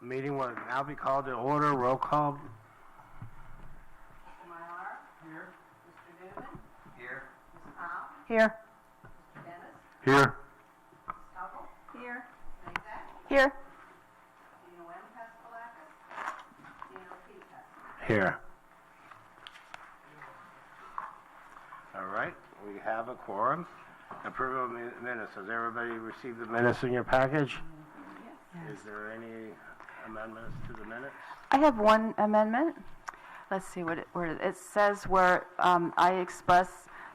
Meeting will now be called to order. Roll call. Mr. Mylar? Here. Mr. Newman? Here. Ms. Powell? Here. Mr. Dennis? Here. Ms. Hubble? Here. Ms. Zach? Here. Dino M. Pascalakis? Dino P. Pascalakis? Here. All right, we have a quorum. Approval of minutes. Has everybody received the minutes in your package? Yes. Is there any amendments to the minutes? I have one amendment. Let's see where it says where I express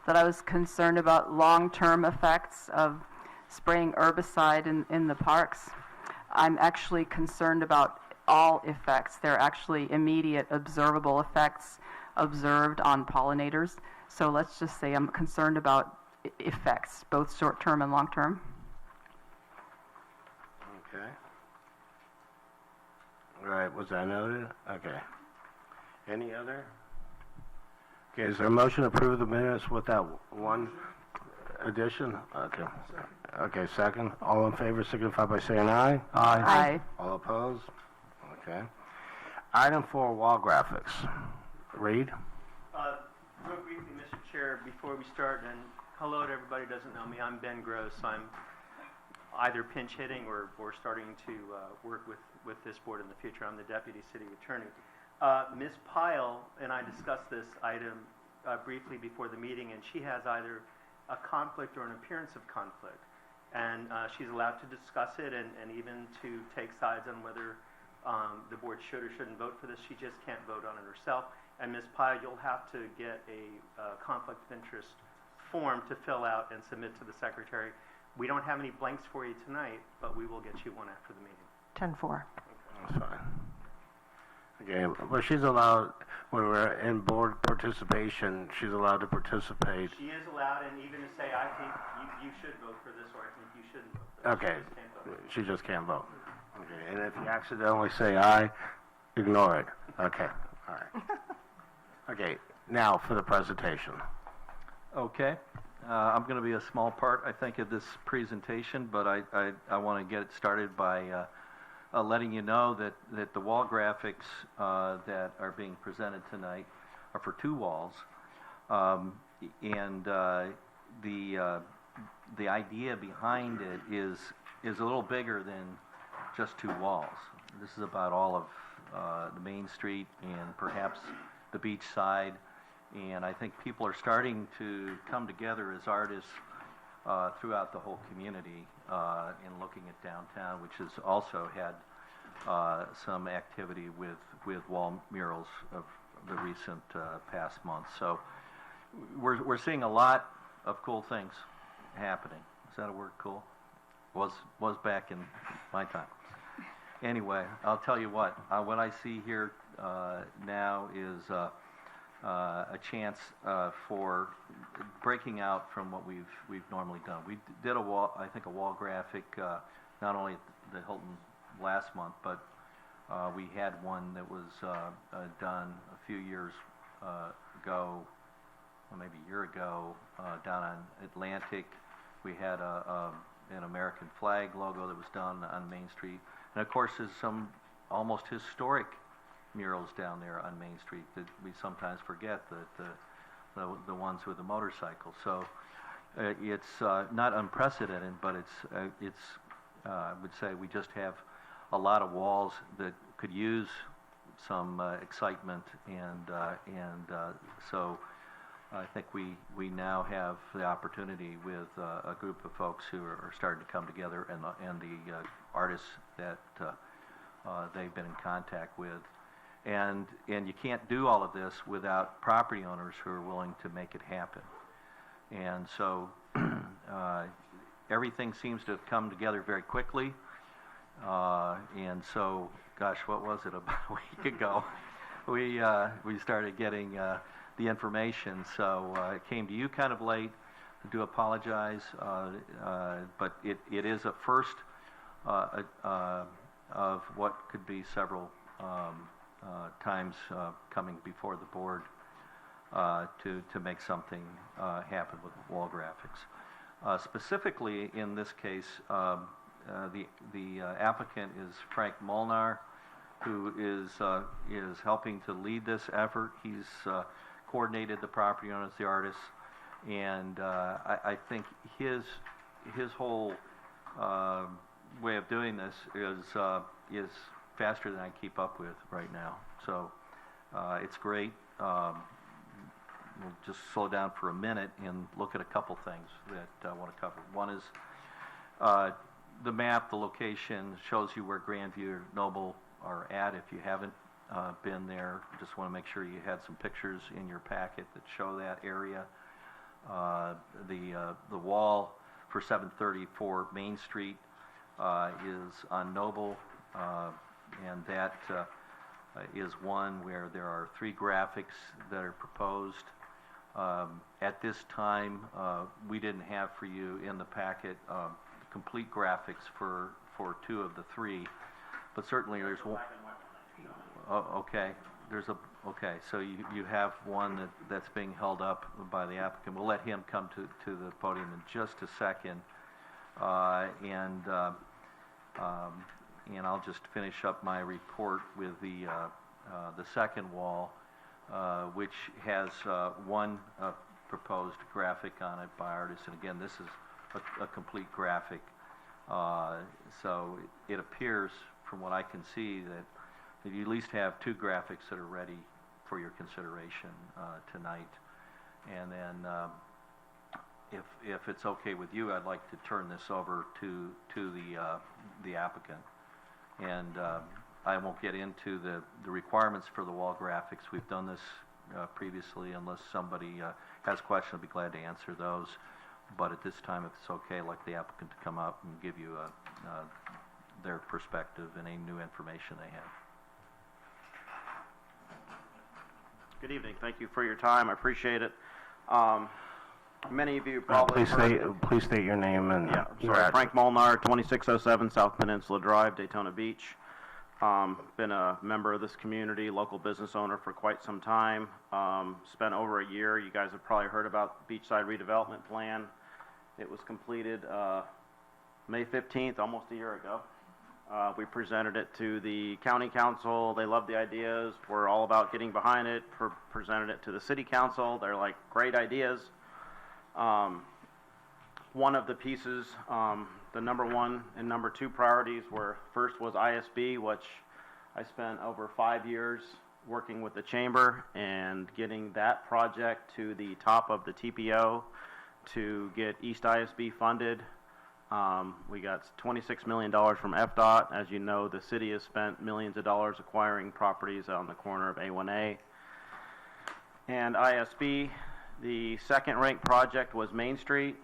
that I was concerned about long-term effects of spraying herbicide in the parks. I'm actually concerned about all effects. They're actually immediate observable effects observed on pollinators. So let's just say I'm concerned about effects, both short-term and long-term. Okay. All right, was that noted? Okay. Any other? Okay, is there a motion to approve the minutes with that one addition? Okay. Okay, second. All in favor signify by saying aye. Aye. All opposed? Okay. Item 4, wall graphics. Reed? Real briefly, Mr. Chair, before we start, and hello to everybody who doesn't know me, I'm Ben Gross. I'm either pinch hitting or starting to work with this board in the future. I'm the Deputy City Attorney. Ms. Pyle and I discussed this item briefly before the meeting, and she has either a conflict or an appearance of conflict. And she's allowed to discuss it and even to take sides on whether the board should or shouldn't vote for this. She just can't vote on it herself. And Ms. Pyle, you'll have to get a conflict of interest form to fill out and submit to the secretary. We don't have any blanks for you tonight, but we will get you one after the meeting. 10-4. That's fine. Okay, well, she's allowed, when we're in board participation, she's allowed to participate. She is allowed, and even to say, I think you should vote for this, or I think you shouldn't vote for this. Okay, She just can't vote. she just can't vote. Okay, and if you accidentally say aye, ignore it. Okay, all right. Okay, now for the presentation. Okay. I'm going to be a small part, I think, of this presentation, but I want to get it started by letting you know that the wall graphics that are being presented tonight are for 2 walls. And the idea behind it is a little bigger than just 2 walls. This is about all of the Main Street and perhaps the Beachside, and I think people are starting to come together as artists throughout the whole community in looking at downtown, which has also had some activity with wall murals of the recent past months. So we're seeing a lot of cool things happening. Is that a word, cool? Was back in my time. Anyway, I'll tell you what I see here now is a chance for breaking out from what we've normally done. We did a wall graphic not only at the Hilton last month, but we had one that was done a few years ago, or maybe a year ago, down on Atlantic. We had an American flag logo that was done on Main Street. And of course, there's some almost historic murals down there on Main Street that we sometimes forget, that the ones with the motorcycles. So it's not unprecedented, but it's I would say we just have a lot of walls that could use some excitement, and so I think we now have the opportunity with a group of folks who are starting to come together, and the artists that they've been in contact with. And you can't do all of this without property owners who are willing to make it happen. And so everything seems to have come together very quickly. And so, gosh, what was it, about a week ago? We started getting the information. So it came to you kind of late. I do apologize, but it is a first of what could be several times coming before the board to make something happen with wall graphics. Specifically in this case, the applicant is Frank Molnar, who is helping to lead this effort. He's coordinated the property owners, the artists, and I think his whole way of doing this is faster than I keep up with right now. So it's great. We'll just slow down for a minute and look at a couple things that I want to cover. One is the map, the location shows you where Grandview or Noble are at. If you haven't been there, just want to make sure you had some pictures in your packet that show that area. The wall for 734 Main Street is on Noble, and that is one where there are 3 graphics that are proposed. At this time, we didn't have for you in the packet complete graphics for 2 of the 3, but certainly there's one. Oh, okay. Okay. So you have one that's being held up by the applicant. We'll let him come to the podium in just a second, and I'll just finish up my report with the second wall, which has one proposed graphic on it by artists. And again, this is a complete graphic. So it appears, from what I can see, that you at least have 2 graphics that are ready for your consideration tonight. And then if it's okay with you, I'd like to turn this over to the applicant. And I won't get into the requirements for the wall graphics. We've done this previously. Unless somebody has questions, I'd be glad to answer those. But at this time, if it's okay, I'd like the applicant to come up and give you their perspective and any new information they have. Good evening. Thank you for your time. I appreciate it. Many of you probably Please state your name and Yeah, your sorry. address. Frank Molnar, 2607 South Peninsula Drive, Daytona Beach. Been a member of this community, local business owner for quite some time. Spent over a year. You guys have probably heard about Beachside Redevelopment Plan. It was completed May 15th, almost a year ago. We presented it to the county council. They loved the ideas. We're all about getting behind it. Presented it to the city council. They're like, great ideas. One of the pieces, the number 1 and number 2 priorities were, first was ISB, which I spent over 5 years working with the chamber and getting that project to the top of the TPO to get East ISB funded. We got $26 million from FDOT. As you know, the city has spent millions of dollars acquiring properties on the corner of A1A and ISB. The second ranked project was Main Street,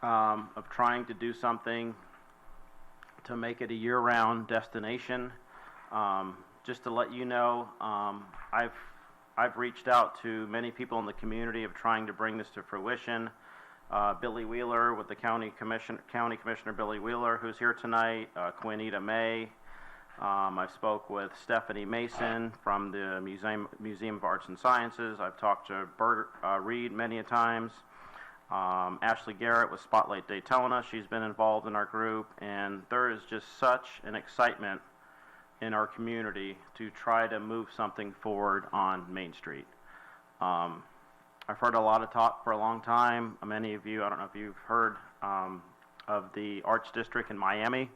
of trying to do something to make it a year-round destination. Just to let you know, I've reached out to many people in the community of trying to bring this to fruition. Billy Wheeler with the County Commissioner Billy Wheeler, who's here tonight, Quinita May. I spoke with Stephanie Mason from the Museum of Arts and Sciences. I've talked to Bert Reed many a times. Ashley Garrett with Spotlight Daytona. She's been involved in our group, and there is just such an excitement in our community to try to move something forward on Main Street. I've heard a lot of talk for a long time. Many of you, I don't know if you've heard of the Arts District in Miami,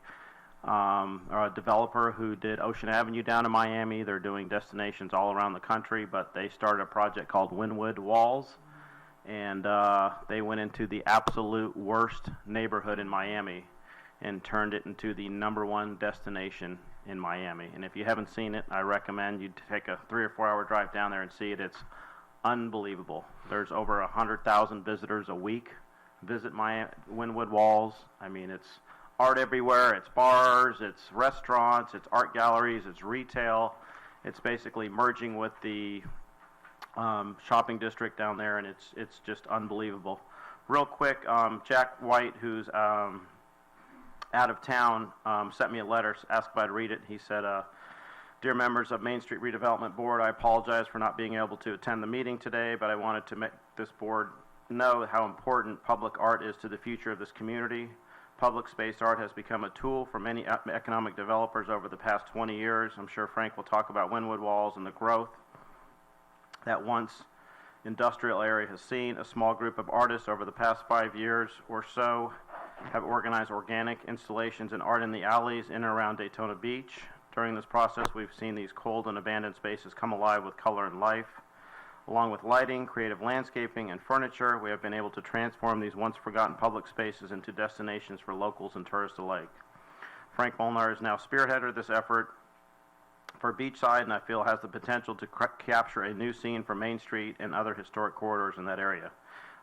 a developer who did Ocean Avenue down in Miami. They're doing destinations all around the country, but they started a project called Wynwood Walls, and they went into the absolute worst neighborhood in Miami and turned it into the #1 destination in Miami. And if you haven't seen it, I recommend you take a 3 or 4 hour drive down there and see it. It's unbelievable. There's over 100,000 visitors a week visit Wynwood Walls. I mean, it's art everywhere. It's bars, it's restaurants, it's art galleries, it's retail. It's basically merging with the shopping district down there, and it's just unbelievable. Real quick, Jack White, who's out of town, sent me a letter, asked if I'd read it. He said, "Dear members of Main Street Redevelopment Board, I apologize for not being able to attend the meeting today, but I wanted to make this board know how important public art is to the future of this community. public space art has become a tool for many economic developers over the past 20 years. I'm sure Frank will talk about Wynwood Walls and the growth that once industrial area has seen. A small group of artists over the past 5 years or so have organized organic installations and art in the alleys in and around Daytona Beach. During this process, we've seen these cold and abandoned spaces come alive with color and life. Along with lighting, creative landscaping, and furniture, we have been able to transform these once forgotten public spaces into destinations for locals and tourists alike. Frank Molnar has now spearheaded this effort for Beachside, and I feel has the potential to capture a new scene for Main Street and other historic corridors in that area.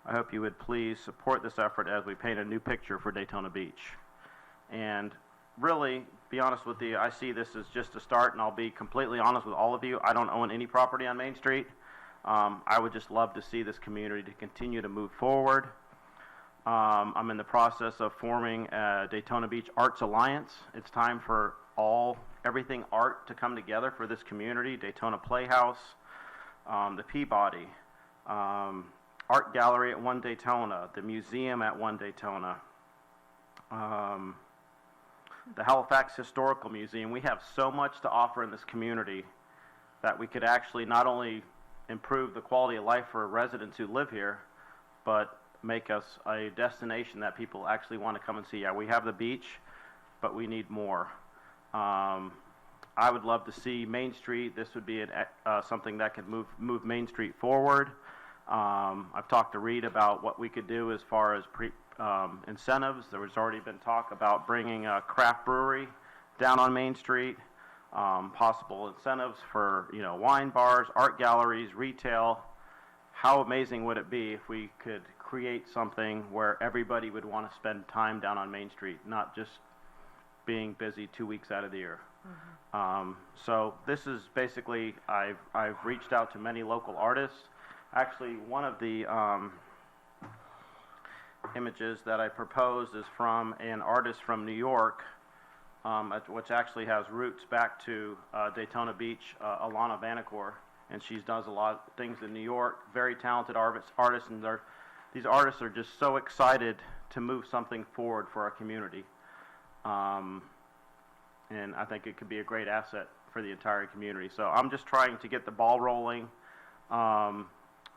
I hope you would please support this effort as we paint a new picture for Daytona Beach. And really, be honest with you, I see this as just a start, and I'll be completely honest with all of you. I don't own any property on Main Street. I would just love to see this community to continue to move forward. I'm in the process of forming a Daytona Beach Arts Alliance. It's time for everything art to come together for this community. Daytona Playhouse, the Peabody, Art Gallery at One Daytona, the museum at One Daytona, the Halifax Historical Museum. We have so much to offer in this community that we could actually not only improve the quality of life for residents who live here, but make us a destination that people actually want to come and see. Yeah, we have the beach, but we need more. I would love to see Main Street. This would be something that could move Main Street forward. I've talked to Reed about what we could do as far as incentives. There was already been talk about bringing a craft brewery down on Main Street. Possible incentives for, wine bars, art galleries, retail. How amazing would it be if we could create something where everybody would want to spend time down on Main Street, not just being busy 2 weeks out of the year. So this is basically, I've reached out to many local artists. Actually, one of the images that I proposed is from an artist from New York, which actually has roots back to Daytona Beach, Alana Vanacore, and she does a lot of things in New York. Very talented artists, and these artists are just so excited to move something forward for our community, and I think it could be a great asset for the entire community. So I'm just trying to get the ball rolling.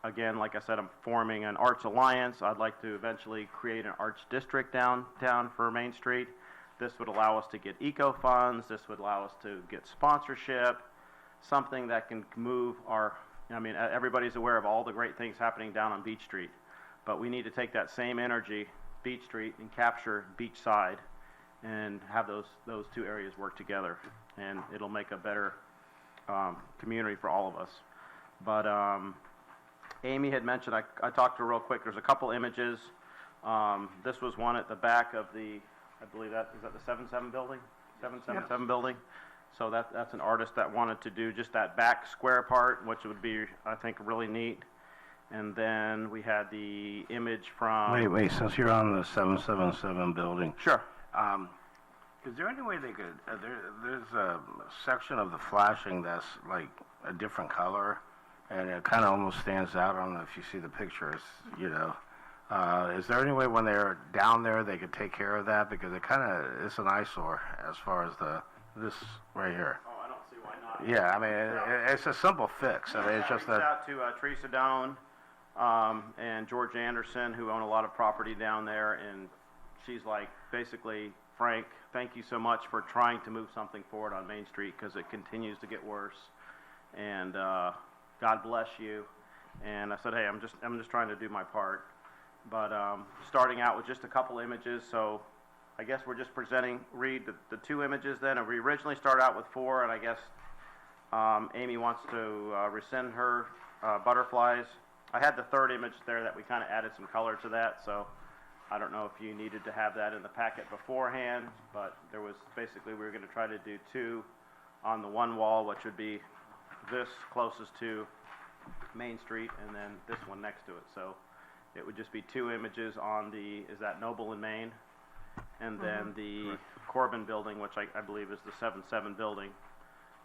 Again, like I said, I'm forming an Arts Alliance. I'd like to eventually create an arts district downtown for Main Street. This would allow us to get eco funds. This would allow us to get sponsorship, something that can move everybody's aware of all the great things happening down on Beach Street, but we need to take that same energy, Beach Street, and capture Beachside and have those two areas work together, and it'll make a better community for all of us. But Amy had mentioned, I talked to her real quick, there's a couple images. This was one at the back of I believe is that the 77 building? 777 building. So that's an artist that wanted to do just that back square part, which would be, I think, really neat. And then we had the image from... Wait, since you're on the 777 building. Sure. Is there any way they could, there's a section of the flashing that's like a different color, and it kind of almost stands out. I don't know if you see the pictures, Is there any way when they're down there they could take care of that? Because it's an eyesore as far as this right here. Oh, I don't see why not. Yeah, it's a simple fix. It's just that. I reached out to Teresa Doan and George Anderson, who own a lot of property down there, and she's like, basically, Frank, thank you so much for trying to move something forward on Main Street, because it continues to get worse. And God bless you. And I said, hey, I'm just trying to do my part. But starting out with just a couple images, so I guess we're just presenting, Reed, the two images then. And we originally started out with 4, and I guess Amy wants to rescind her butterflies. I had the third image there that we kind of added some color to that, so I don't know if you needed to have that in the packet beforehand, but there was basically, we were going to try to do 2 on the one wall, which would be this closest to Main Street, and then this one next to it. So it would just be 2 images on is that Noble and Main? And then the Corbin building, which I believe is the 77 building,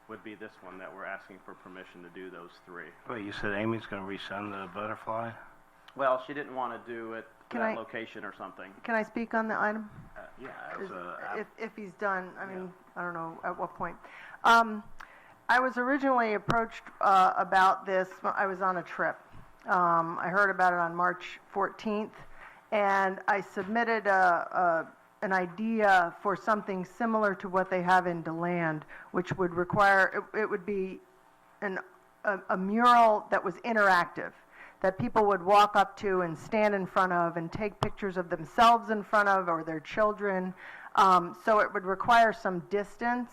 would be this one that we're asking for permission to do those 3. Wait, you said Amy's going to resend the butterfly? Well, she didn't want to do it Can that I- location or something. Can I speak on the item? Yeah, as a, if he's done, I mean, I don't know at what point. I was originally approached about this, I was on a trip. I heard about it on March 14th, and I submitted an idea for something similar to what they have in DeLand, which would require, it would be a mural that was interactive, that people would walk up to and stand in front of and take pictures of themselves in front of, or their children. So it would require some distance.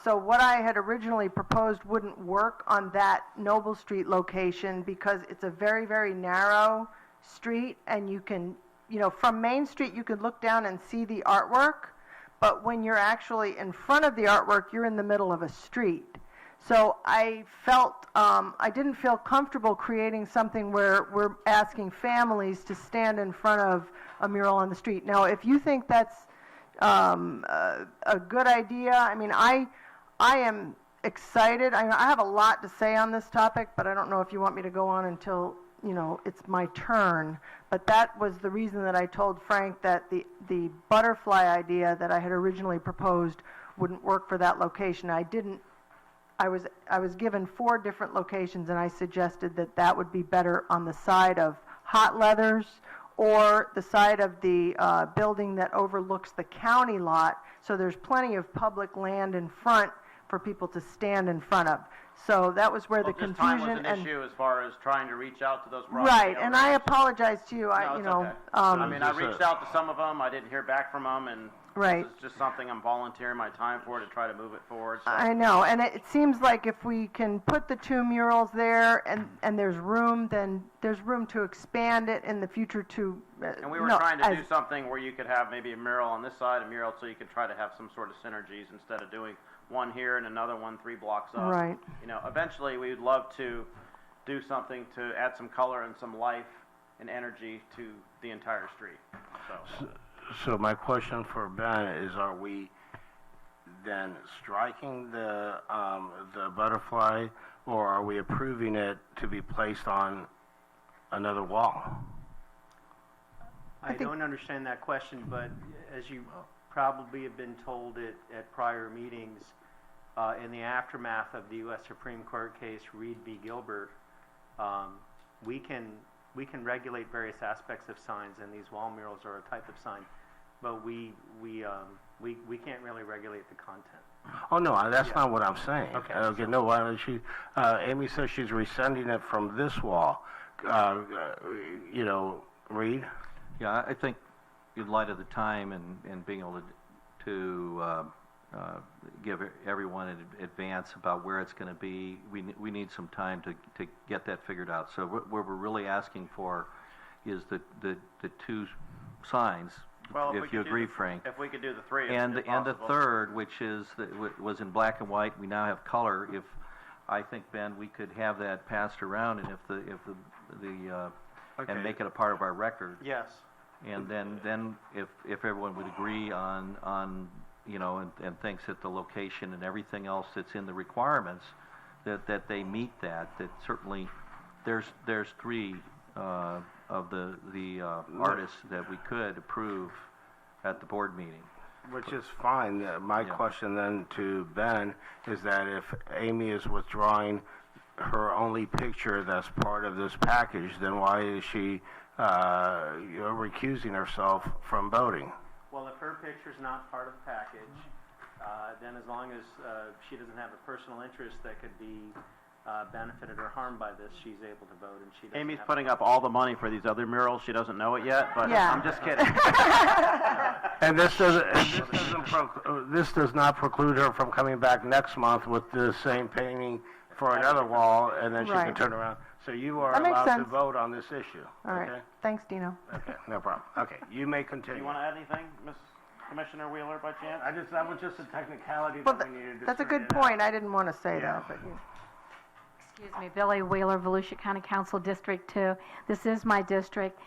So what I had originally proposed wouldn't work on that Noble Street location because it's a very, very narrow street, and you can, from Main Street, you could look down and see the artwork, but when you're actually in front of the artwork, you're in the middle of a street. So I felt, I didn't feel comfortable creating something where we're asking families to stand in front of a mural on the street. Now, if you think that's a good idea, I mean, I am excited. I have a lot to say on this topic, but I don't know if you want me to go on until, it's my turn. But that was the reason that I told Frank that the butterfly idea that I had originally proposed wouldn't work for that location. I was given 4 different locations, and I suggested that would be better on the side of Hot Leathers or the side of the building that overlooks the county lot, so there's plenty of public land in front for people to stand in front of. So that was where the Just confusion time was an issue as far as trying to reach out to those property right, and I owners. apologize to you. No, it's okay. I mean, I Just a- reached out to some of them, I didn't hear back from them, and Right. this is just something I'm volunteering my time for to try to move it forward. So. I know, and it seems like if we can put the 2 murals there and there's room, then there's room to expand it in the future to... And we were trying to do something where you could have maybe a mural on this side, a mural, so you could try to have some sort of synergies instead of doing one here and another one 3 blocks up. Right. Eventually we would love to do something to add some color and some life and energy to the entire street. so my question for Ben is, are we then striking the butterfly, or are we approving it to be placed on another wall? I don't understand that question, but as you probably have been told at prior meetings, in the aftermath of the U.S. Supreme Court case Reed v. Gilbert, we can regulate various aspects of signs, and these wall murals are a type of sign, but we can't really regulate the content. Oh, no, that's not what I'm saying. Okay. No, Amy says she's rescinding it from this wall. Reed? Yeah, I think in light of the time and being able to give everyone an advance about where it's going to be, we need some time to get that figured out. So what we're really asking for is the 2 signs, Well, if you agree, Frank. If we could do the 3, And if the possible. third, which was in black and white, we now have color. If I think, Ben, we could have that passed around, and Okay. and make it a part of our record. Yes. And then if everyone would agree on and thinks that the location and everything else that's in the requirements, that they meet that certainly there's 3 of the artists that we could approve at the board meeting. Which is fine. My question then to Ben is that if Amy is withdrawing her only picture that's part of this package, then why is she recusing herself from voting? Well, if her picture's not part of the package, then as long as she doesn't have a personal interest that could be benefited or harmed by this, she's able to vote, and she doesn't Amy's have putting up all the money for these other murals. She doesn't know it yet, but Yeah. I'm just kidding. And this does not preclude her from coming back next month with the same painting for another wall, and then she can Right. turn around. So you are That makes allowed to sense. vote on this issue. All right. Okay? Thanks, Dino. Okay, no problem. Okay, you may Do continue. you want to add anything, Ms. Commissioner Wheeler, by chance? That was just a technicality Well, that we needed to that's a good straighten out. point. I didn't want to say Yeah. that, but Excuse me, Billy Wheeler, Volusia County Council District 2. This is my district.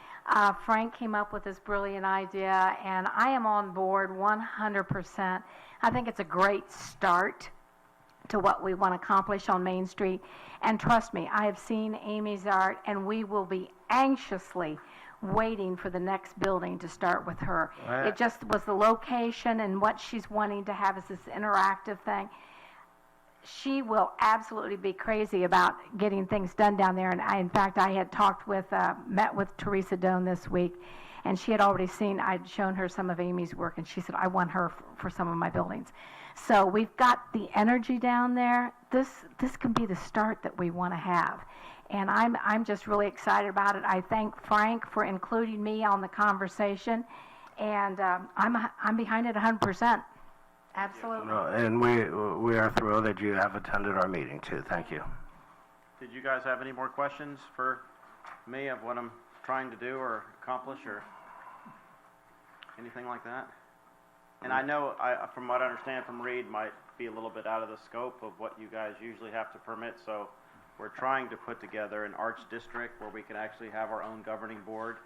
Frank came up with this brilliant idea, and I am on board 100%. I think it's a great start to what we want to accomplish on Main Street. And trust me, I have seen Amy's art, and we will be anxiously waiting for the next building to start with her. Right. It just was the location and what she's wanting to have is this interactive thing. She will absolutely be crazy about getting things done down there. And in fact, I had met with Teresa Doan this week, and she had already seen, I'd shown her some of Amy's work, and she said, I want her for some of my buildings. So we've got the energy down there. This can be the start that we want to have. And I'm just really excited about it. I thank Frank for including me on the conversation, and I'm behind it 100%. Absolutely. No, and we are thrilled that you have attended our meeting too. Thank you. Did you guys have any more questions for me of what I'm trying to do or accomplish or anything like that? And I know, from what I understand from Reed, might be a little bit out of the scope of what you guys usually have to permit, so we're trying to put together an arts district where we can actually have our own governing board,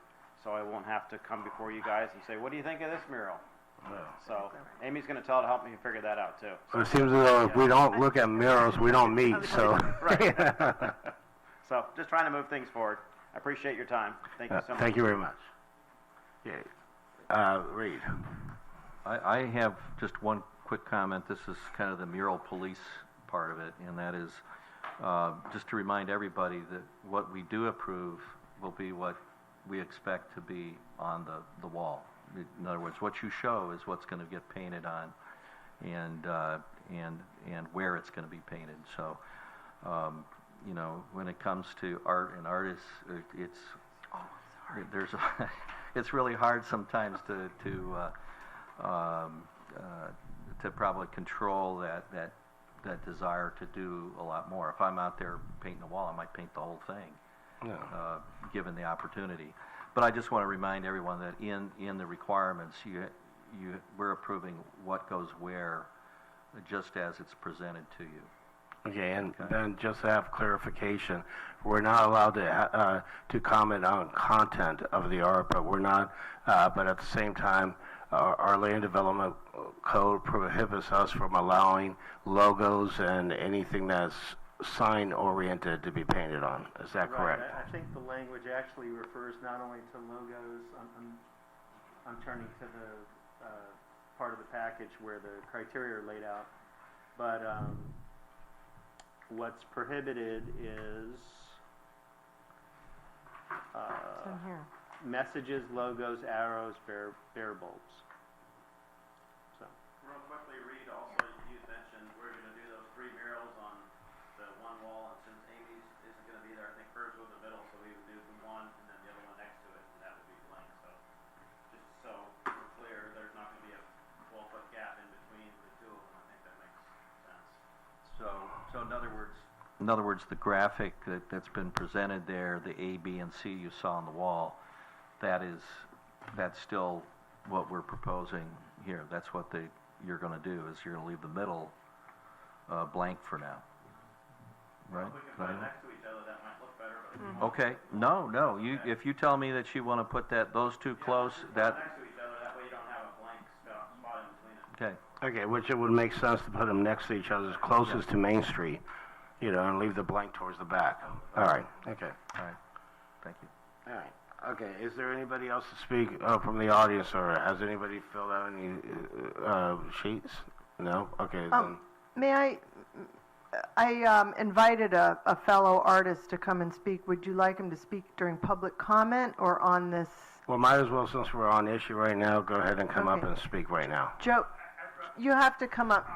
so I won't have to come before you guys and say, what do you think of this mural? So Amy's going to help me figure that out too. Well, it seems as though if we don't look at murals, we don't meet, so. Right. So just trying to move things forward. I appreciate your time. Thank you so much. Thank you very much. Yeah. Reed. I have just one quick comment. This is kind of the mural police part of it, and that is just to remind everybody that what we do approve will be what we expect to be on the wall. In other words, what you show is what's going to get painted on, and where it's going to be painted. So, you know, when it comes to art and artists, it's really hard sometimes to probably control that desire to do a lot more. If I'm out there painting a wall, I might paint the whole thing, given the opportunity. But I just want to remind everyone that in the requirements, we're approving what goes where, just as it's presented to you. Okay, and then just to have clarification, we're not allowed to comment on content of the art, but we're not. But at the same time, our land development code prohibits us from allowing logos and anything that's sign-oriented to be painted on. Is that correct? Right. I think the language actually refers not only to logos. I'm turning to the part of the package where the criteria are laid out, but what's prohibited is It's in here. messages, logos, arrows, bear bulbs. So. Real quickly, Reed, also you mentioned we're going to do those 3 murals on the one wall, and since Amy's isn't going to be there, I think hers was in the middle, so we would do the one and then the other one next to it, and that would be blank. So just so we're clear, there's not going to be a 12-foot gap in between the two of them. I think that makes sense. So in other words, the graphic that's been presented there, the A, B, and C you saw on the wall, that's still what we're proposing here. That's what you're going to do, is you're going to leave the middle blank for now. Right? If we can put it next to each other, that might look better. But Okay. No. If you tell me that you want to put those two close, that. next to each other, that way you don't have a blank spot in between it. Okay. Okay, which it would make sense to put them next to each other as closest to Main Street, you know, and leave the blank towards the back. All right, okay. All right. Thank you. All right. Okay, is there anybody else to speak from the audience, or has anybody filled out any sheets? No? Okay, then. May I invited a fellow artist to come and speak. Would you like him to speak during public comment or on this? Well, might as well, since we're on issue right now, go ahead and come up Okay. and speak right now. Joe, you have to come up.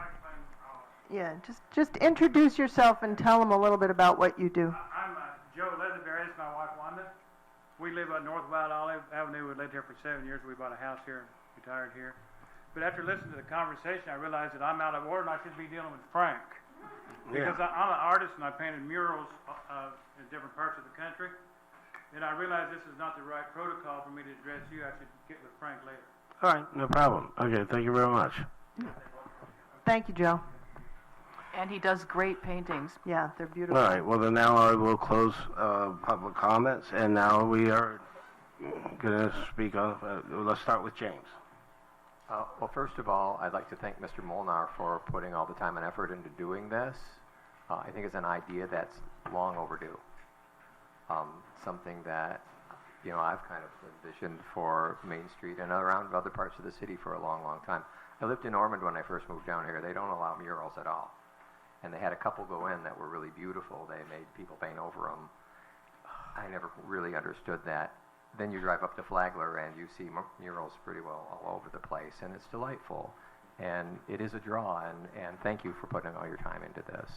Yeah, just introduce yourself and tell them a little bit about what you do. I'm Joe Leatherberry. It's my wife Wanda. We live on North Wild Olive Avenue. We lived here for 7 years. We bought a house here, retired here. But after listening to the conversation, I realized that I'm out of order and I should be dealing with Frank. Because I'm an artist and I painted murals in different parts of the country. And I realized this is not the right protocol for me to address you. I should get with Frank later. All right, no problem. Okay, thank you very much. Thank you, Joe. And he does great paintings. Yeah, they're All beautiful. right, well, then now I will close public comments, and now we are going to speak on, let's start with James. Well, first of all, I'd like to thank Mr. Molnar for putting all the time and effort into doing this. I think it's an idea that's long overdue. Something that I've kind of envisioned for Main Street and around other parts of the city for a long, long time. I lived in Ormond when I first moved down here. They don't allow murals at all. And they had a couple go in that were really beautiful. They made people paint over them. I never really understood that. Then you drive up to Flagler and you see murals pretty well all over the place, and it's delightful. And it is a draw, and thank you for putting all your time into this.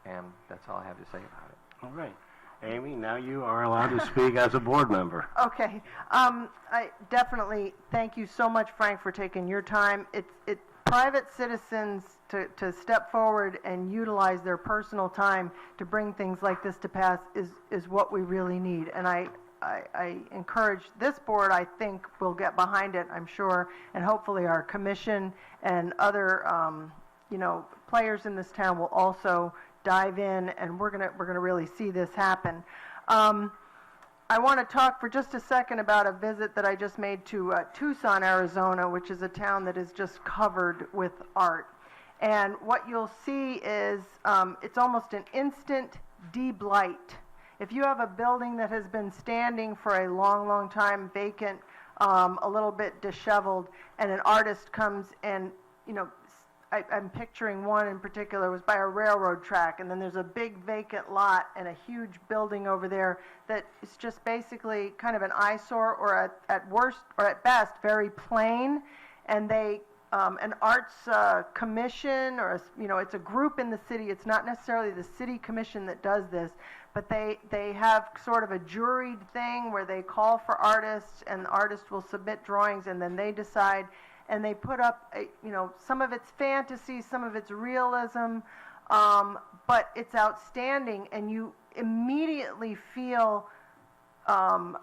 And that's all I have to say about it. All right. Amy, now you are allowed to speak as a board member. Okay. I definitely thank you so much, Frank, for taking your time. It's private citizens to step forward and utilize their personal time to bring things like this to pass is what we really need. And I encourage this board, I think, will get behind it, I'm sure, and hopefully our commission and other, players in this town will also dive in, and we're gonna really see this happen. I want to talk for just a second about a visit that I just made to Tucson, Arizona, which is a town that is just covered with art. And what you'll see is it's almost an instant de-blight. If you have a building that has been standing for a long, long time, vacant, a little bit disheveled, and an artist comes and, I'm picturing one in particular, was by a railroad track, and then there's a big vacant lot and a huge building over there that is just basically kind of an eyesore, or at worst, or at best, very plain. And they, an arts commission, or it's a group in the city. It's not necessarily the city commission that does this, but they have sort of a juried thing where they call for artists, and the artist will submit drawings, and then they decide. And they put up, some of it's fantasy, some of it's realism, but it's outstanding, and you immediately feel, I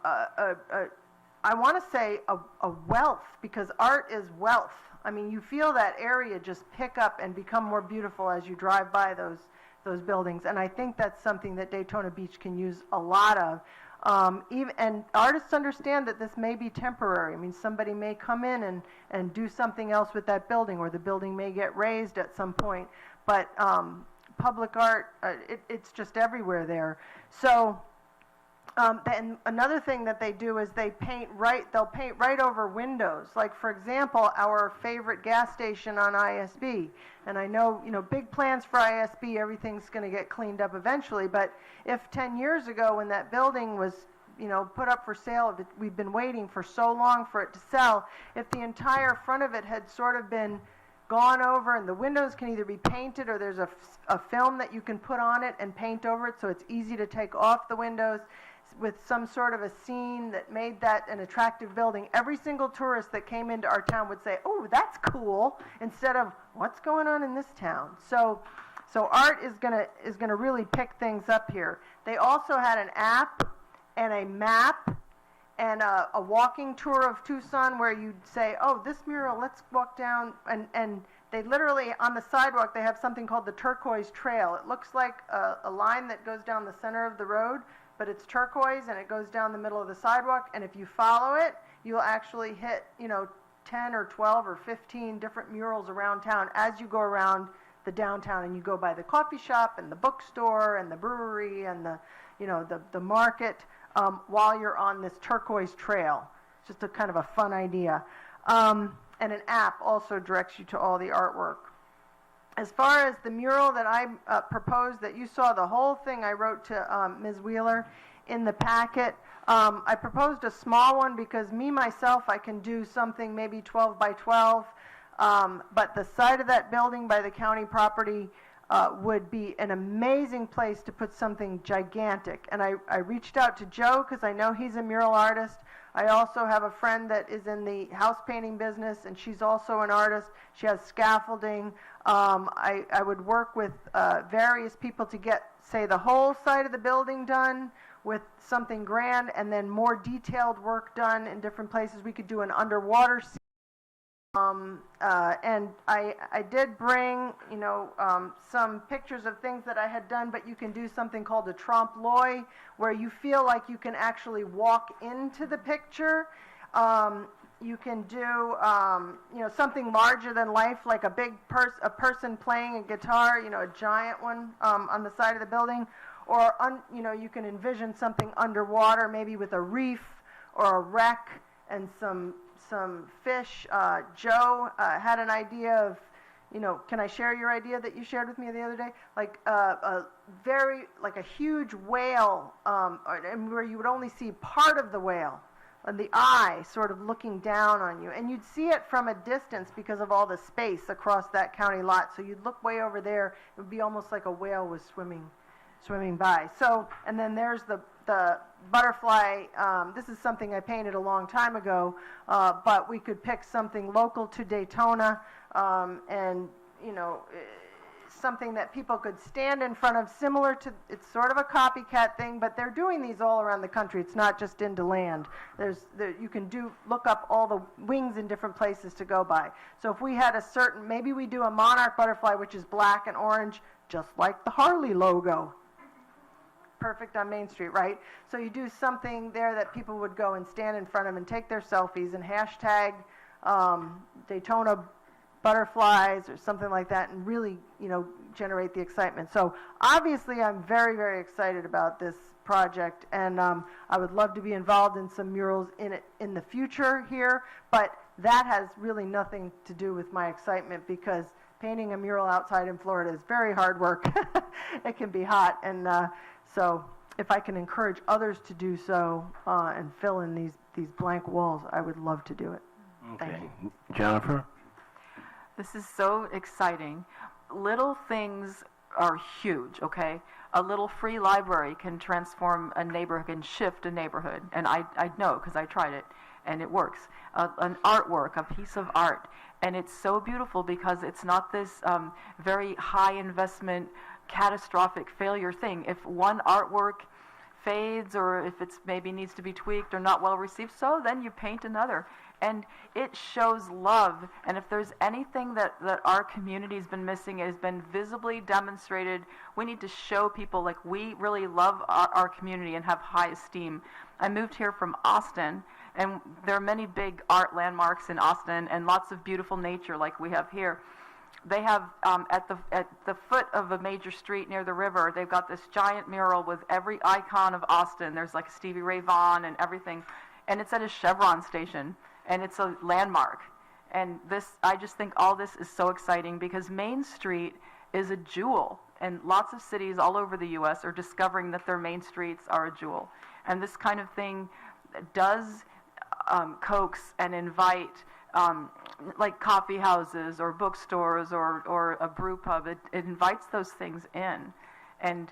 want to say a wealth, because art is wealth. I mean, you feel that area just pick up and become more beautiful as you drive by those buildings, and I think that's something that Daytona Beach can use a lot of. And artists understand that this may be temporary. I mean, somebody may come in and do something else with that building, or the building may get raised at some point. But public art, it's just everywhere there. So, and another thing that they do is they'll paint right over windows. Like, for example, our favorite gas station on ISB. And I know, big plans for ISB, everything's going to get cleaned up eventually. But if 10 years ago, when that building was, put up for sale, we've been waiting for so long for it to sell, if the entire front of it had sort of been gone over, and the windows can either be painted, or there's a film that you can put on it and paint over it so it's easy to take off the windows, with some sort of a scene that made that an attractive building, every single tourist that came into our town would say, "Oh, that's cool," instead of, "What's going on in this town?" So art is gonna really pick things up here. They also had an app and a map and a walking tour of Tucson, where you'd say, "Oh, this mural, let's walk down," and they literally, on the sidewalk, they have something called the Turquoise Trail. It looks like a line that goes down the center of the road, but it's turquoise, and it goes down the middle of the sidewalk, and if you follow it, you'll actually hit, 10 or 12 or 15 different murals around town as you go around the downtown, and you go by the coffee shop and the bookstore and the brewery and the market, while you're on this turquoise trail. It's just a kind of a fun idea. And an app also directs you to all the artwork. As far as the mural that I proposed, that you saw the whole thing I wrote to Ms. Wheeler in the packet, I proposed a small one because myself, I can do something maybe 12 by 12, but the side of that building by the county property would be an amazing place to put something gigantic. And I reached out to Joe, because I know he's a mural artist. I also have a friend that is in the house painting business, and she's also an artist. She has scaffolding. I would work with various people to get, say, the whole side of the building done with something grand, and then more detailed work done in different places. We could do an underwater scene. And I did bring, some pictures of things that I had done, but you can do something called a trompe l'oeil, where you feel like you can actually walk into the picture. You can do, something larger than life, like a person playing a guitar, a giant one on the side of the building. or, you know, you can envision something underwater, maybe with a reef or a wreck and some fish. Joe had an idea of, you know, can I share your idea that you shared with me the other day? Like a huge whale, and where you would only see part of the whale, and the eye sort of looking down on you. And you'd see it from a distance because of all the space across that county lot. So you'd look way over there, it would be almost like a whale was swimming by. So, and then there's the butterfly. This is something I painted a long time ago, but we could pick something local to Daytona, and, you know, something that people could stand in front of, similar to, it's sort of a copycat thing, but they're doing these all around the country. It's not just in DeLand. You can look up all the wings in different places to go by. So if we had maybe we do a monarch butterfly, which is black and orange, just like the Harley logo. Perfect on Main Street, right? So you do something there that people would go and stand in front of and take their selfies and hashtag Daytona butterflies or something like that, and really, you know, generate the excitement. So obviously I'm very, very excited about this project, and I would love to be involved in some murals in the future here, but that has really nothing to do with my excitement, because painting a mural outside in Florida is very hard work. It can be hot, and so if I can encourage others to do so and fill in these blank walls, I would love to do it. Okay. Thank you. Jennifer? This is so exciting. Little things are huge, okay? A little free library can transform a neighborhood, can shift a neighborhood. And I know, because I tried it, and it works. An artwork, a piece of art. And it's so beautiful because it's not this very high investment, catastrophic failure thing. If one artwork fades, or if it's maybe needs to be tweaked or not well received, so then you paint another. And it shows love. And if there's anything that our community's been missing, it has been visibly demonstrated. We need to show people, like, we really love our community and have high esteem. I moved here from Austin, and there are many big art landmarks in Austin and lots of beautiful nature like we have here. They have, at the foot of a major street near the river, they've got this giant mural with every icon of Austin. There's like Stevie Ray Vaughan and everything. And it's at a Chevron station, and it's a landmark. And I just think all this is so exciting, because Main Street is a jewel. And lots of cities all over the U.S. are discovering that their main streets are a jewel. And this kind of thing does coax and invite like coffee houses or bookstores or a brew pub. It invites those things in, and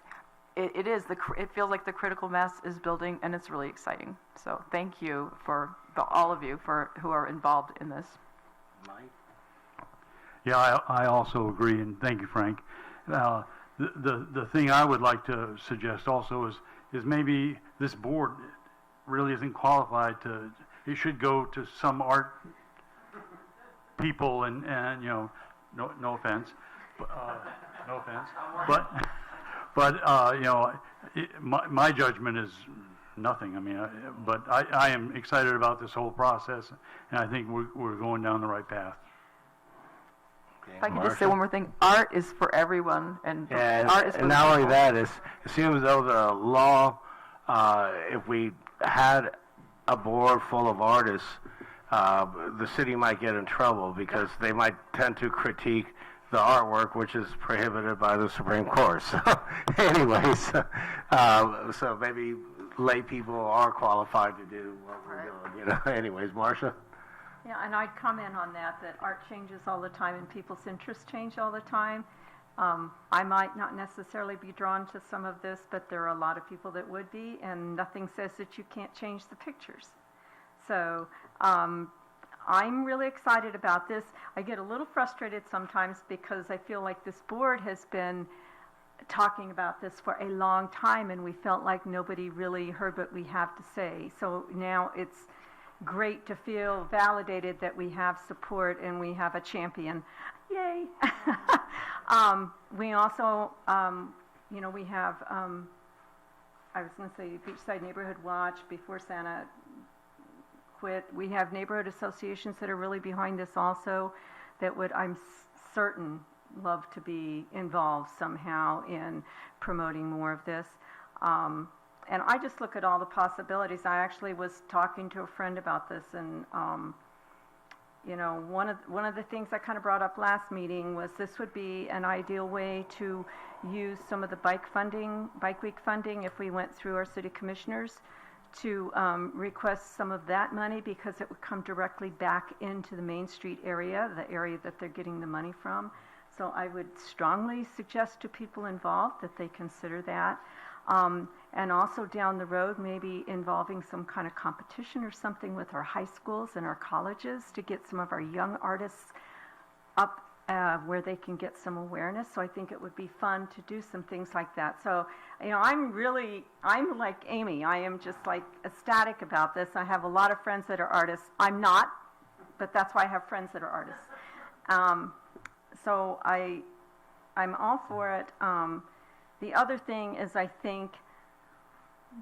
it feels like the critical mass is building, and it's really exciting. So thank you for all of you who are involved in this. Mike? Yeah, I also agree, and thank you, Frank. The thing I would like to suggest also is maybe this board really isn't qualified to. It should go to some art people, and you know, no offense, no offense, but you know, my judgment is nothing. I mean, but I am excited about this whole process, and I think we're going down the right path. Okay, If I can just say one more thing, art is for everyone, and art is for and the not only people. that, it seems though the law, if we had a board full of artists, the city might get in trouble, because they might tend to critique the artwork, which is prohibited by the Supreme Court. So, anyways, so maybe lay people are qualified to do what we're doing. You know. Anyways, Marcia. Yeah, and I'd comment on that art changes all the time and people's interests change all the time. I might not necessarily be drawn to some of this, but there are a lot of people that would be, and nothing says that you can't change the pictures. So I'm really excited about this. I get a little frustrated sometimes because I feel like this board has been talking about this for a long time, and we felt like nobody really heard what we have to say. So now it's great to feel validated that we have support and we have a champion. Yay! We also, you know, we have, I was going to say Beachside Neighborhood Watch before Santa quit. We have neighborhood associations that are really behind this also, that would, I'm certain, love to be involved somehow in promoting more of this. And I just look at all the possibilities. I actually was talking to a friend about this, and you know, one of the things I kind of brought up last meeting was this would be an ideal way to use some of the bike week funding if we went through our city commissioners to request some of that money, because it would come directly back into the Main Street area, the area that they're getting the money from. So I would strongly suggest to people involved that they consider that. And also down the road, maybe involving some kind of competition or something with our high schools and our colleges to get some of our young artists up where they can get some awareness. So I think it would be fun to do some things like that. So, you know, I'm like Amy. I am just like ecstatic about this. I have a lot of friends that are artists. I'm not, but that's why I have friends that are artists. So I'm all for it. The other thing is, I think,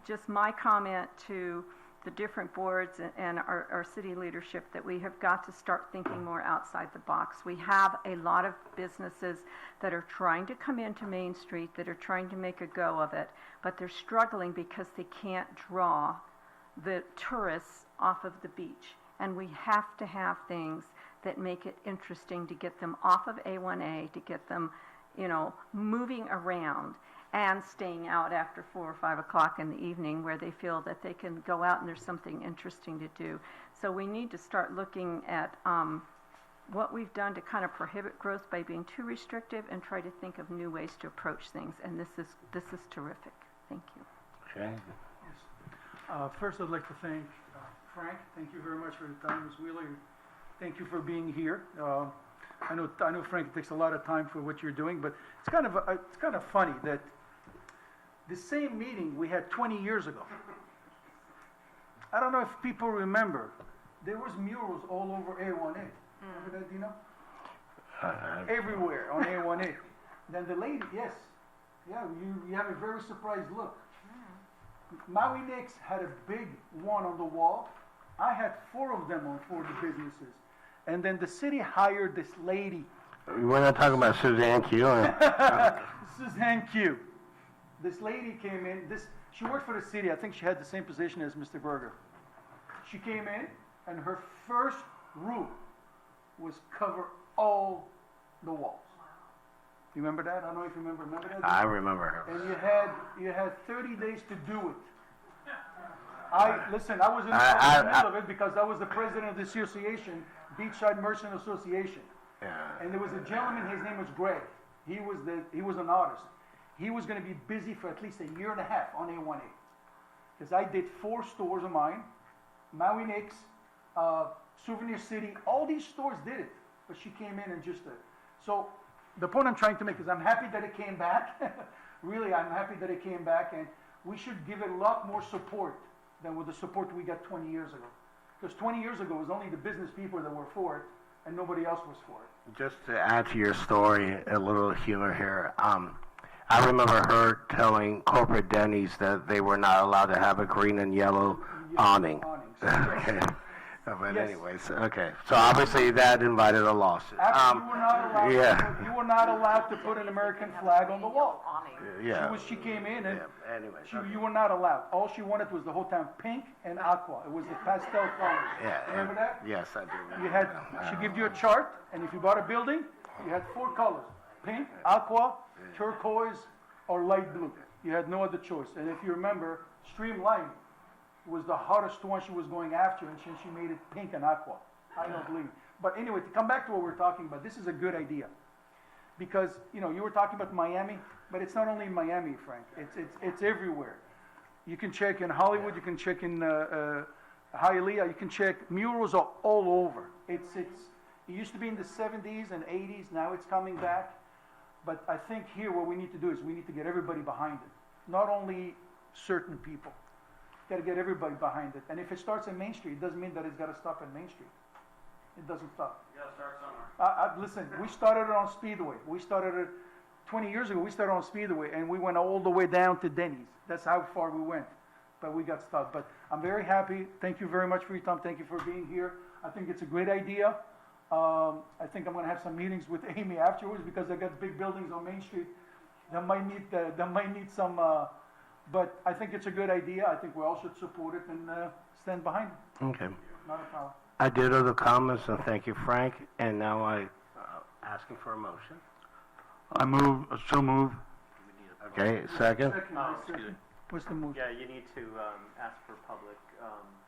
just my comment to the different boards and our city leadership, that we have got to start thinking more outside the box. We have a lot of businesses that are trying to come into Main Street, that are trying to make a go of it, but they're struggling because they can't draw the tourists off of the beach. And we have to have things that make it interesting to get them off of A1A, to get them, you know, moving around and staying out after 4 or 5 o'clock in the evening, where they feel that they can go out and there's something interesting to do. So we need to start looking at what we've done to kind of prohibit growth by being too restrictive, and try to think of new ways to approach things. And this is terrific. Thank you. Okay. Yes. First, I'd like to thank Frank. Thank you very much for your time. Ms. Wheeler, thank you for being here. I know, Frank, it takes a lot of time for what you're doing, but it's kind of funny that the same meeting we had 20 years ago. I don't know if people remember, there was murals all over A1A. Remember that, Dino? Everywhere on A1A. Then the lady, yes, yeah, you have a very surprised look. Maui Nix had a big one on the wall. I had 4 of them on 4 of the businesses. And then the city hired this lady. We're not talking about Suzanne Q. Suzanne Q. This lady came in. She worked for the city. I think she had the same position as Mr. Berger. She came in, and her first rule was cover all the walls. You remember that? I don't know if you remember that. I remember her. And you had 30 days to do it. Listen, I was in the middle of it because I was the president of the association, Beachside Merchant Association. Yeah. And there was a gentleman, his name was Greg. He was an artist. He was going to be busy for at least a year and a half on A1A. Because I did 4 stores of mine, Maui Nix, Souvenir City, all these stores did it. But she came in and just so the point I'm trying to make is I'm happy that it came back. Really, I'm happy that it came back, and we should give it a lot more support than with the support we got 20 years ago. Because 20 years ago, it was only the business people that were for it, and nobody else was for it. Just to add to your story, a little humor here. I remember her telling corporate Denny's that they were not allowed to have a green and yellow awning. Okay. But Yes. anyways, okay. So obviously that invited a lawsuit. Actually, you were not yeah. allowed to put an American flag on the wall. Yeah. She came in, and Yeah. Anyway. you were not allowed. All she wanted was the whole town pink and aqua. It was the pastel colors. Yeah. Remember that? Yes, I do. She gave you a chart, and if you bought a building, you had 4 colors: pink, aqua, turquoise, or light blue. You had no other choice. And if you remember, Streamline was the hottest one she was going after, and she made it pink and aqua. I don't believe. But anyway, to come back to what we're talking about, this is a good idea. Because, you know, you were talking about Miami, but it's not only in Miami, Frank. It's everywhere. You can check in Hollywood, you can check in Hialeah, you can check, murals are all over. It used to be in the 70s and 80s, now it's coming back. But I think here what we need to do is we need to get everybody behind it. Not only certain people. Got to get everybody behind it. And if it starts in Main Street, it doesn't mean that it's got to stop at Main Street. It doesn't stop. You gotta start somewhere. Listen, we started it on Speedway. We started it 20 years ago. We started on Speedway, and we went all the way down to Denny's. That's how far we went. But we got stuck. But I'm very happy. Thank you very much for your time. Thank you for being here. I think it's a great idea. I think I'm gonna have some meetings with Amy afterwards because they got big buildings on Main Street. That might need some, but I think it's a good idea. I think we all should support it and stand behind it. Okay. Not a problem. I did other comments, and thank you, Frank. And now I asking for a motion. So move. Okay, second. Oh, excuse me. What's the motion? Yeah, you need to ask for public,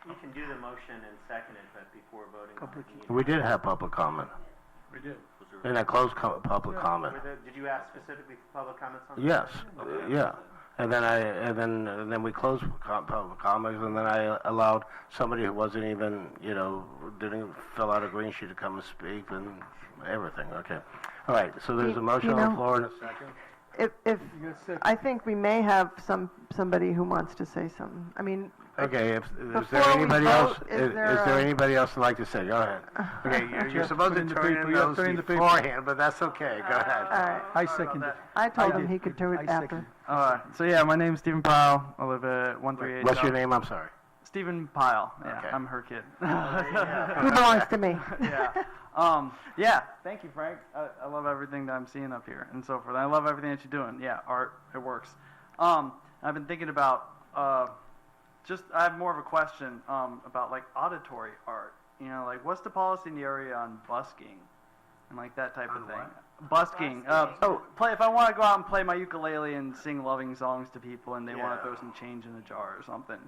you can do the motion and second it, but before voting on it, you need to- We did have public comment. We did. And I closed public comment. Did you ask specifically for public comments on that? Yes, yeah. And then we closed public comments, and then I allowed somebody who wasn't even, didn't fill out a green sheet to come and speak and everything. Okay. All right, so there's a motion on the floor and a second. If, I think we may have somebody who wants to say something. I mean, Okay, is Before there we anybody vote, else, is is there there a- anybody else that'd like to say? Go ahead. Okay, you're supposed to turn in those beforehand, but that's okay. Go ahead. all right. I second it. I told him he could do it after. So yeah, my name's Stephen Pyle. I live at 138. What's your name? I'm sorry. Stephen Pyle. Yeah, Okay. I'm her kid. He belongs to me. yeah. Yeah. Thank you, Frank. I love everything that I'm seeing up here and so forth. I love everything that you're doing. Yeah, art. It works. I've been thinking about I have more of a question about like auditory art. Like what's the policy in the area on busking and like that type of thing? Busking. If I want to go out and play my ukulele and sing loving songs to people and they want to throw some change in a jar or something.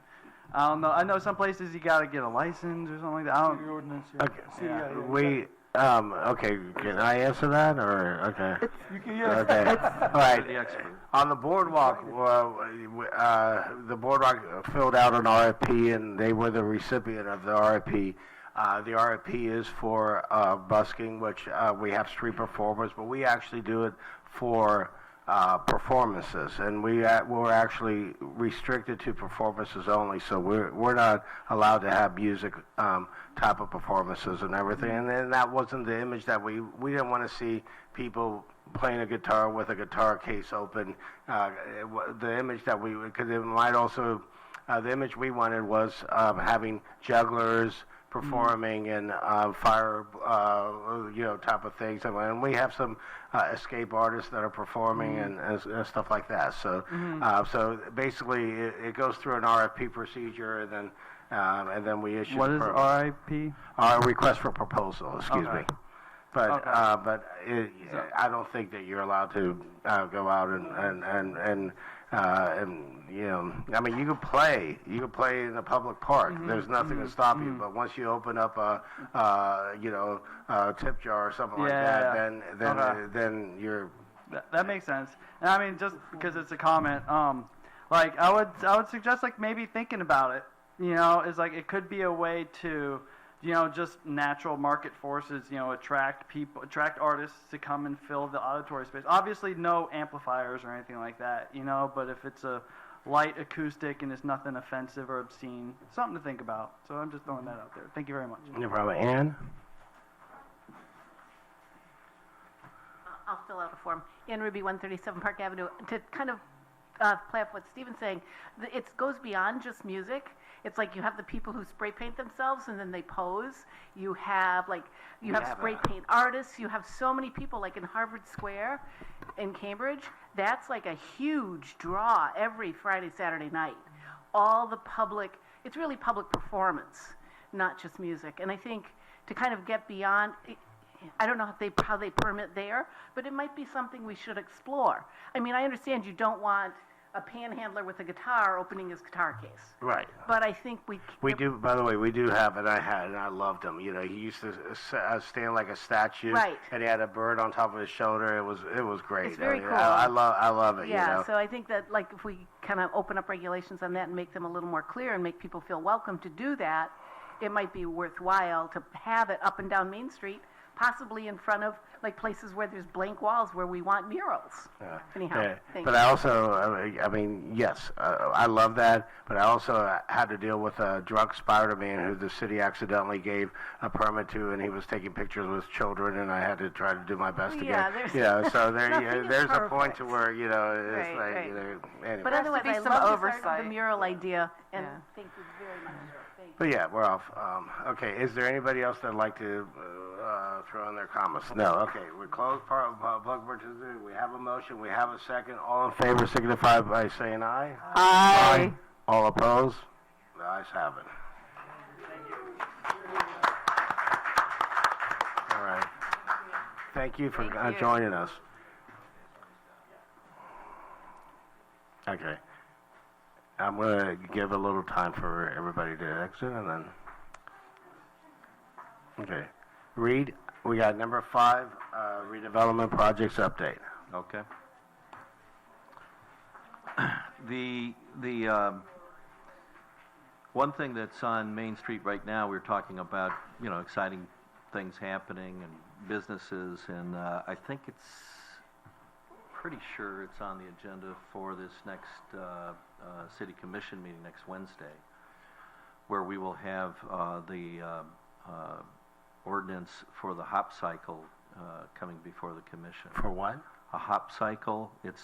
I don't know. I know some places you got to get a license or something like that. I don't. City ordinance, Okay. Okay, can I answer that, or, okay? You can, yes. Okay, all right. The expert. On the boardwalk, the boardwalk filled out an RFP, and they were the recipient of the RFP. The RFP is for busking, which we have street performers, but we actually do it for performances, and we're actually restricted to performances only. So we're not allowed to have music type of performances and everything. And then that wasn't the image that we didn't want to see people playing a guitar with a guitar case open. The image that because it might also the image we wanted was having jugglers performing and fire, type of things. And we have some escape artists that are performing and stuff like that. So, so basically, it goes through an RFP procedure, and then we issue. What is RIP? Request for proposal. Excuse me. But I don't think that you're allowed to go out and I mean, you can play in a public park. There's nothing to stop you. But once you open up a tip jar or something like that, then you're. That makes sense. And I mean, just because it's a comment, like I would suggest like maybe thinking about it. Is like it could be a way to. Just natural market forces, attract artists to come and fill the auditory space. Obviously, no amplifiers or anything like that, but if it's a light acoustic and it's nothing offensive or obscene, something to think about. So I'm just throwing that out there. Thank you very much. No problem. Ann? I'll fill out a form. Ann Ruby, 137 Park Avenue. To kind of play up what Stephen's saying, it goes beyond just music. It's like you have the people who spray paint themselves and then they pose. You have spray paint artists. You have so many people, like in Harvard Square in Cambridge. That's like a huge draw every Friday, Saturday night. All the public, it's really public performance, not just music. And I think to kind of get beyond, I don't know how they permit there, but it might be something we should explore. I mean, I understand you don't want a panhandler with a guitar opening his guitar case. Right. But I think we do. By the way, we do have, and I loved him. He used to stand like a statue, right? And he had a bird on top of his shoulder. It was great. It's very cool. I love it. Yeah. So I think that like if we kind of open up regulations on that and make them a little more clear and make people feel welcome to do that, it might be worthwhile to have it up and down Main Street, possibly in front of like places where there's blank walls where we want murals. Anyhow, but I also, I mean, yes, I love that. But I also had to deal with a drunk Spider-Man who the city accidentally gave a permit to, and he was taking pictures with children, and I had to try to do my best to get. So there's a point to where it's anyway. But otherwise, I love the mural idea, and thank you very much. But yeah, we're off. Okay, is there anybody else that'd like to throw in their comments? No, okay, we close public participation, we have a motion, we have a second. All in favor signify by saying aye. Aye. All opposed? The ayes have it. All right. Thank you for Thank you. joining us. Okay. I'm going to give a little time for everybody to exit and then. Okay. Reed, we got number 5, redevelopment projects update. Okay. The one thing that's on Main Street right now, we're talking about, exciting things happening and businesses, and I think it's pretty sure it's on the agenda for this next city commission meeting next Wednesday, where we will have the ordinance for the hop cycle coming before the commission. For what? A hop cycle. It's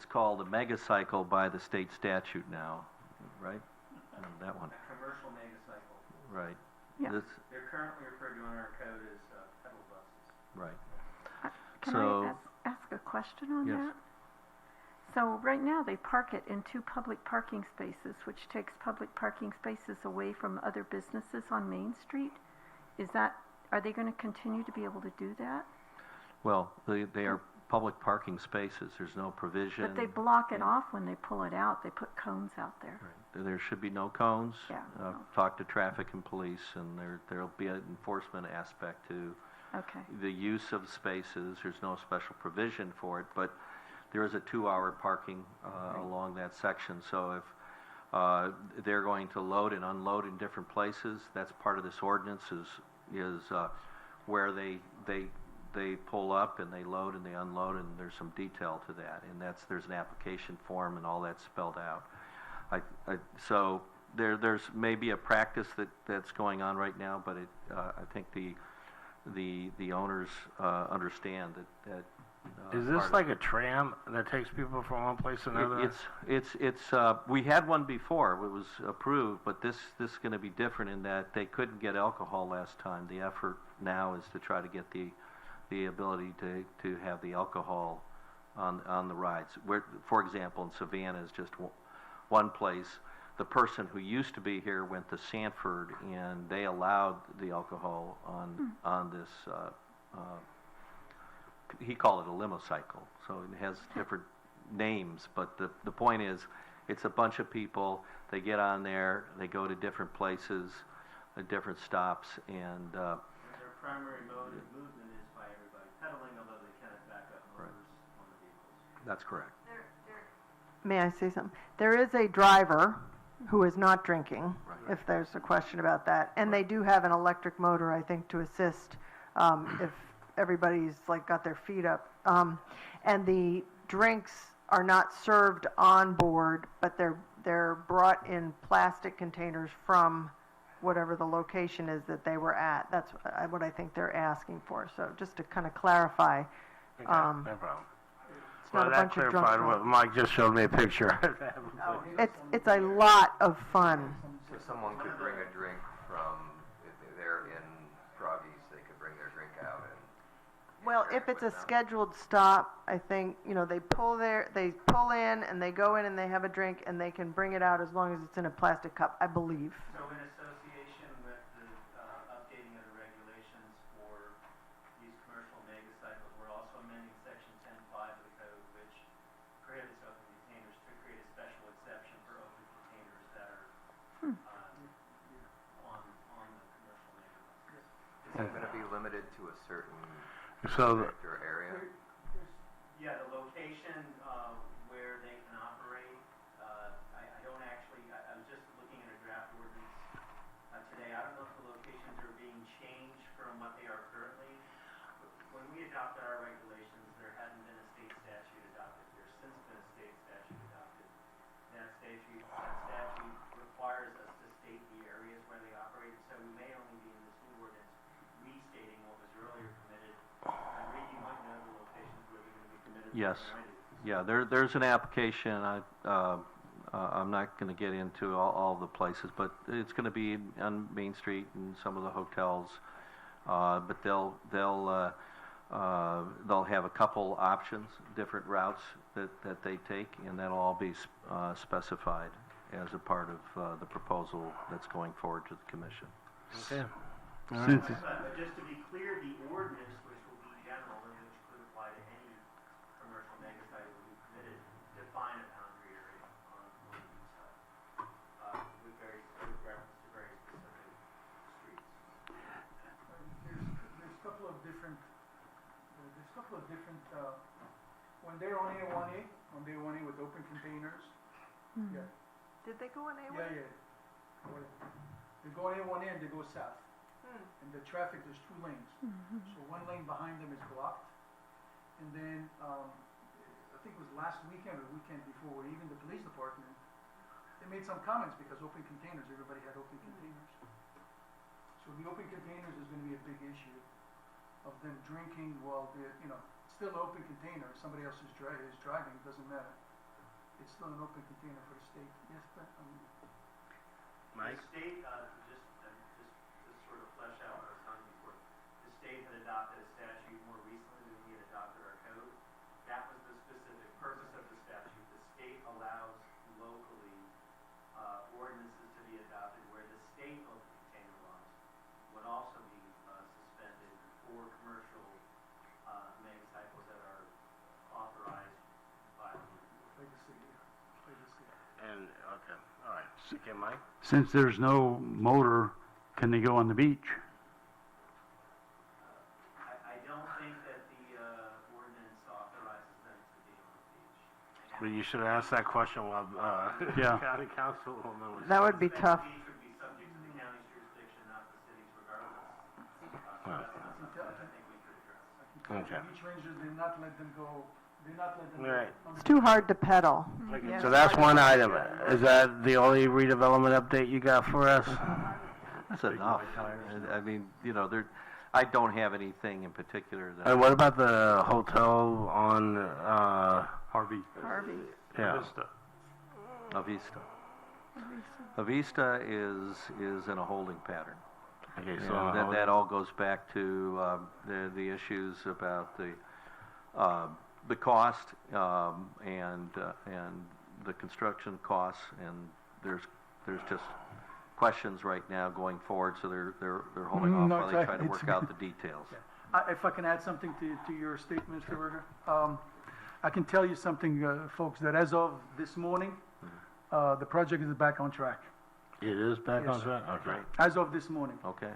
called a mega cycle by the state statute now, right? That one. A commercial mega cycle. Right. Yeah. They're currently referred to in our code as pedal buses. Right. Can So- I ask a question on Yes. that? So right now, they park it in 2 public parking spaces, which takes public parking spaces away from other businesses on Main Street. Are they going to continue to be able to do that? Well, they are public parking spaces. There's no provision. But they block it off when they pull it out. They put cones out there. Right. There should be no cones. Yeah. Talk to traffic and police, and there'll be an enforcement aspect to Okay. the use of spaces. There's no special provision for it, but there is a 2-hour parking along that section. So if they're going to load and unload in different places, that's part of this ordinance is where they pull up and they load and they unload, and there's some detail to that, and there's an application form and all that's spelled out. So there's maybe a practice that's going on right now, but I think the owners understand that. Is this like a tram that takes people from one place to another? It's we had one before. It was approved, but this is going to be different in that they couldn't get alcohol last time. The effort now is to try to get the ability to have the alcohol on the rides. For example, in Savannah is just one place. The person who used to be here went to Sanford, and they allowed the alcohol on this. He called it a limo cycle, so it has different names. But the point is, it's a bunch of people. They get on there, they go to different places, different stops, and. Their primary mode of movement is by everybody pedaling, although they cannot back up motors on the vehicles. That's correct. May I say something? There is a driver who is not drinking, if there's a question about that. And they do have an electric motor, I think, to assist if everybody's got their feet up. And the drinks are not served on board, but they're brought in plastic containers from whatever the location is that they were at. That's what I think they're asking for. So just to kind of clarify. Okay, no problem. It's not a that bunch of drunk clarified what Mike just showed me a picture. It's a lot of fun. So someone could bring a drink from, if they're in Froggy's, they could bring their drink out and. Well, if it's a scheduled stop, I think, they pull in and they go in and they have a drink and they can bring it out as long as it's in a plastic cup, I believe. So in association with the updating of the regulations for these commercial mega cycles, we're also amending section 10.5 of the code, which prohibits open containers, to create a special exception for open containers that are on the commercial mega cycles. Is it going to be limited to a certain So, district or area? Yeah, the location where they can operate, I don't actually, I was just looking at a draft ordinance today. I don't know if the locations are being changed from what they are currently. When we adopted our regulations, there hadn't been a state statute adopted. There's since been a state statute adopted. That statute requires us to state the areas where they operate, so we may only be in this new ordinance restating what was earlier permitted. Reed, you might know the locations where they're going to be permitted. Yes. Yeah, there's an application. I'm not going to get into all the places, but it's going to be on Main Street and some of the hotels. But they'll have a couple options, different routes that they take, and that'll all be specified as a part of the proposal that's going forward to the commission. Okay. All right. Since it's- But just to be clear, the ordinance, which will be general and which could apply to any commercial mega site will be permitted, define a boundary area on the east side, with reference to very specific streets. There's a couple of different, when they're on A1A, with open containers, yeah, Did they go on A1? yeah. They go A1A and they go south. And the traffic, there's 2 lanes. So one lane behind them is blocked. And then, I think it was last weekend or the weekend before, where even the police department, they made some comments because open containers, everybody had open containers. So the open containers is gonna be a big issue of them drinking while they're, still an open container, somebody else is driving, it doesn't matter. It's still an open container for the state. Yes, but, Mike? The state, just to sort of flesh out what I was telling you before, the state had adopted a statute more recently than we had adopted our code. That was the specific purpose of the statute. The state allows locally ordinances to be adopted where the state open container laws would also be suspended for commercial mega cycles that are authorized by the And, okay, all right. Okay, Mike? Since there's no motor, can they go on the beach? I don't think that the ordinance authorizes them to be on the beach. Well, you should have asked that question while, Yeah. county councilwoman was. That would be tough. The beach would be subject to the county's jurisdiction, not the city's regardless. Well. That's not something that I think we could address. Okay. beach rangers did not let them go, All right. It's too hard to pedal. Yeah. So that's one item. Is that the only redevelopment update you got for us? That's enough. I mean, I don't have anything in particular that. And what about the hotel on, Harvey. yeah? Vista. Avista. Avista is in a holding pattern. Okay, And so, that all goes back to the issues about the cost and the construction costs, and there's just questions right now going forward, so they're holding off No, while they it's- try to work out the details. If I can add something to your statement, Mr. Berger. I can tell you something, folks, that as of this morning, the project is back on track. it is back Yes, on sir. track? Okay, As of this morning. Okay.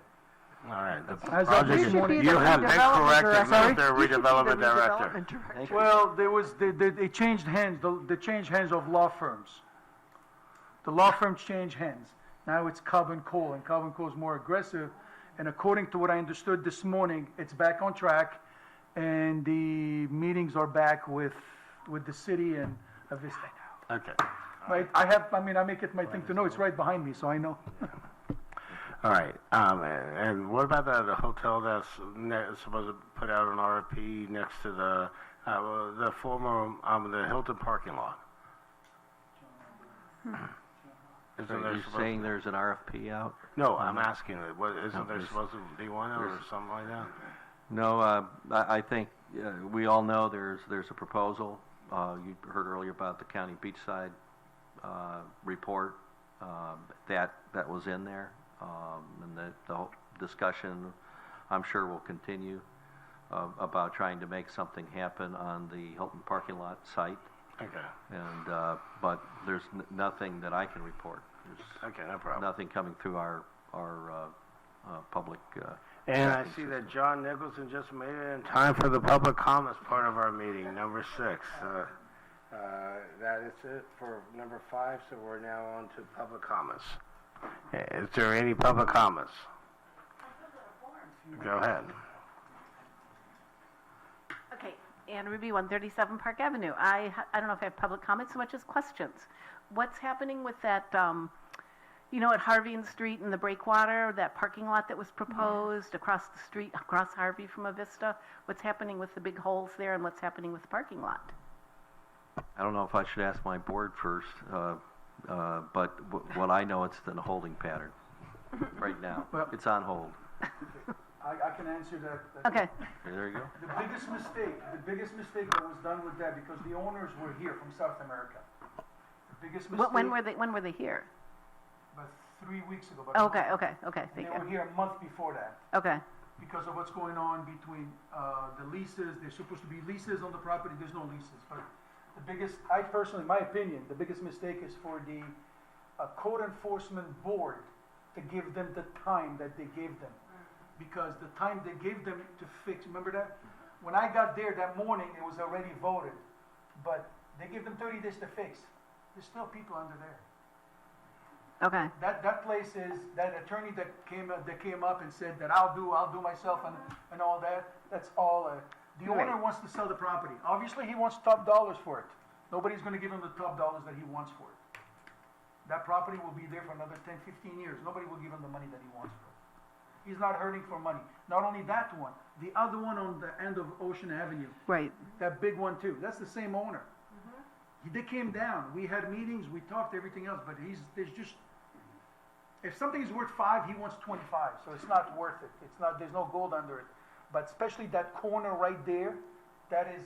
all right. The As of project this is- morning. You have been corrected, Sorry? Mr. Redevelopment Director. Thank you. Well, they changed hands, they changed hands of law firms. The law firms changed hands. Now it's Cobb & Cole, and Cobb & Cole is more aggressive. And according to what I understood this morning, it's back on track, and the meetings are back with the city and Avista. Okay, Right, I make it my thing to know, it's right behind me, so I know. all right. And what about the hotel that's supposed to put out an RFP next to the former, the Hilton parking lot? So Isn't there you're supposed saying there's an RFP out? No, I'm asking, isn't there there's- supposed to be one or something like that? No, I think we all know there's a proposal. You heard earlier about the county Beachside report. That was in there, and the whole discussion, I'm sure, will continue about trying to make something happen on the Hilton parking lot site. Okay, And but there's nothing that I can report. There's okay, no problem. nothing coming through our public. And I see that John Nicholson just made it in time for the public comments part of our meeting, number 6. That is it for number 5, so we're now on to public comments. Is there any public comments? Go ahead. Okay, Ann Ruby, 137 Park Avenue. I don't know if I have public comments so much as questions. What's happening with that, at Harvey and Street and the breakwater, that parking lot that was proposed across the street, across Harvey from Avista? What's happening with the big holes there, and what's happening with the parking lot? I don't know if I should ask my board first, but what I know, it's in a holding pattern right now. Well- It's on hold. I can answer that. Okay. There you go. The biggest mistake that was done with that, because the owners were here from South America. The biggest mistake. When were they here? About 3 weeks ago. Okay, And thank they were you. here a month before that. Okay, Because of what's going on between the leases, there's supposed to be leases on the property, there's no leases. But the biggest, I personally, my opinion, the biggest mistake is for the code enforcement board to give them the time that they gave them. Because the time they gave them to fix, remember that? When I got there that morning, it was already voted, but they gave them 30 days to fix. There's still people under there. okay. That place is, that attorney that came up and said that I'll do myself and all that, that's all, the Right. owner wants to sell the property. Obviously, he wants top dollars for it. Nobody's gonna give him the top dollars that he wants for it. That property will be there for another 10, 15 years. Nobody will give him the money that he wants for it. He's not hurting for money. Not only that one, the other one on the end of Ocean Avenue, Right. that big one too, that's the same owner. They came down, we had meetings, we talked everything else, but there's just, if something is worth 5, he wants 25, so it's not worth it. It's not, there's no gold under it. But especially that corner right there, that is,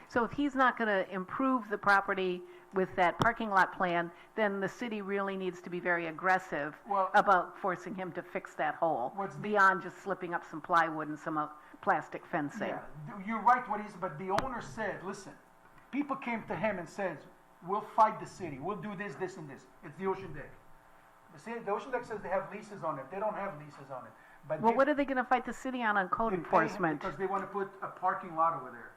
So if he's not going to improve the property with that parking lot plan, then the city really needs to be very aggressive Well- about forcing him to fix that hole, What's the- beyond just slipping up some plywood and some plastic fencing. yeah, you're right what he's, but the owner said, listen, people came to him and says, we'll fight the city, we'll do this, this, and this. It's the Ocean Deck. The Ocean Deck says they have leases on it. They don't have leases on it. But Well, what are they going to fight the city on code they pay him enforcement? because they want to put a parking lot over there.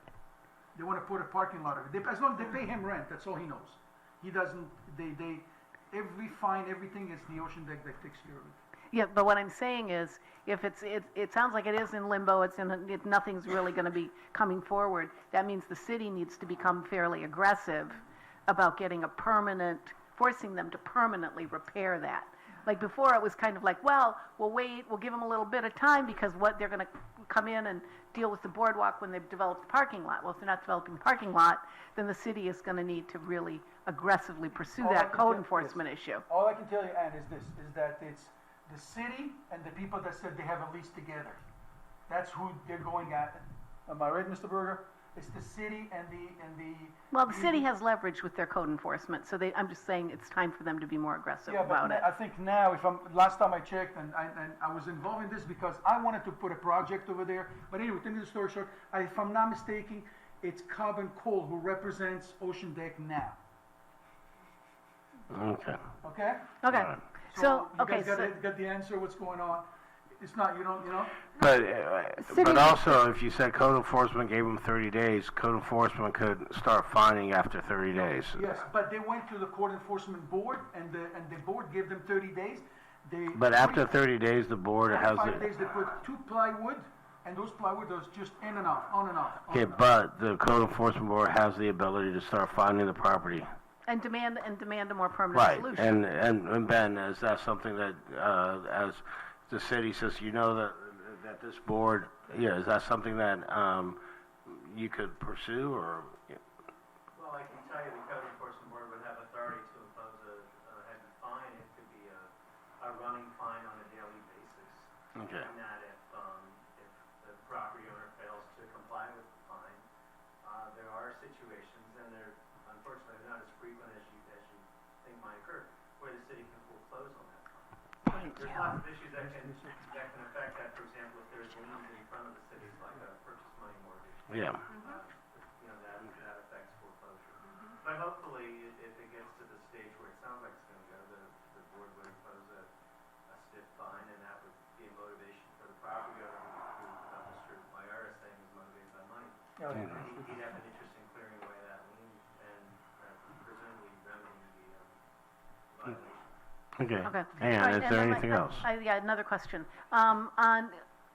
They want to put a parking lot over there. As long as they pay him rent, that's all he knows. He doesn't, every fine, everything is the Ocean Deck that takes care of it. Yeah, but what I'm saying is, if it sounds like it is in limbo, nothing's really going to be coming forward, that means the city needs to become fairly aggressive about getting forcing them to permanently repair that. Like before, it was kind of like, well, we'll wait, we'll give them a little bit of time because they're going to come in and deal with the boardwalk when they've developed the parking lot. Well, if they're not developing the parking lot, then the city is going to need to really aggressively pursue All I that can code tell- enforcement issue. All I can tell you, Ann, is this, is that it's the city and the people that said they have a lease together. That's who they're going at. Am I right, Mr. Berger? It's the city and the. Well, the city has leverage with their code enforcement, so I'm just saying it's time for them to be more aggressive Yeah, about but it. I think now, last time I checked, and I was involved in this because I wanted to put a project over there. But anyway, to make the story short, if I'm not mistaken, it's Carbon Coal who represents Ocean Deck now. Okay. Okay? Okay, Alright. so, You okay, guys so, got the answer, what's going on? It's not, you know? But also, if you said code enforcement gave them 30 days, code enforcement could start fining after 30 days. Yes, but they went to the court enforcement board, and the board gave them 30 days. But after 30 days, the board has 5 it. days, they put 2 plywood, and those plywood was just in and off, on and off. on Okay, and off. but the code enforcement board has the ability to start fining the property. and demand a more permanent Right, solution. and Ben, is that something that, as the city says, you know that this board, is that something that, you could pursue, or? Well, I can tell you the code enforcement board would have authority to impose a heavy fine. It could be a running fine on a daily basis. Okay. And that if the property owner fails to comply with the fine, there are situations, and they're unfortunately not as frequent as you think might occur, where the city can foreclose on that fine. There's lots of issues that can affect that. For example, if there's liens in front of the city, like a purchase money mortgage. Yeah. That affects foreclosure. But hopefully, if it gets to the stage where it sounds like it's going to go, the board would impose a stiff fine, and that would be a motivation for the property owner, who Mr. Mayara is saying is motivated by money. He'd have an interest in clearing away that lien and presumably remedying the violation. Okay. Okay. And All right, is there then anything else? Yeah, another question.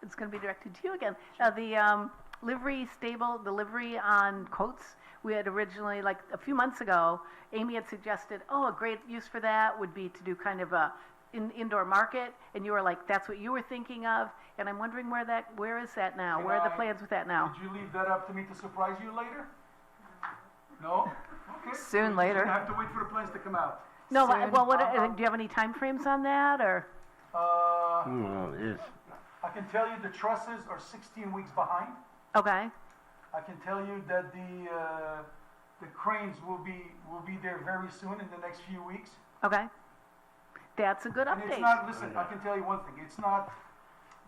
It's going to be directed to you again. The livery stable, the livery on coats, we had originally, like a few months ago, Amy had suggested, a great use for that would be to do kind of a indoor market, and you were like, that's what you were thinking of, and I'm wondering where is that now? Where are the plans with that now? Did you leave that up to me to surprise you later? No? Okay. Soon We're later. gonna have to wait for the plans to come out. No, Soon. well, do you have any time frames on that, or? It is. I can tell you the trusses are 16 weeks behind. Okay, I can tell you that the cranes will be there very soon in the next few weeks. okay. That's a good And it's update. not, listen, I can tell you one thing, it's not,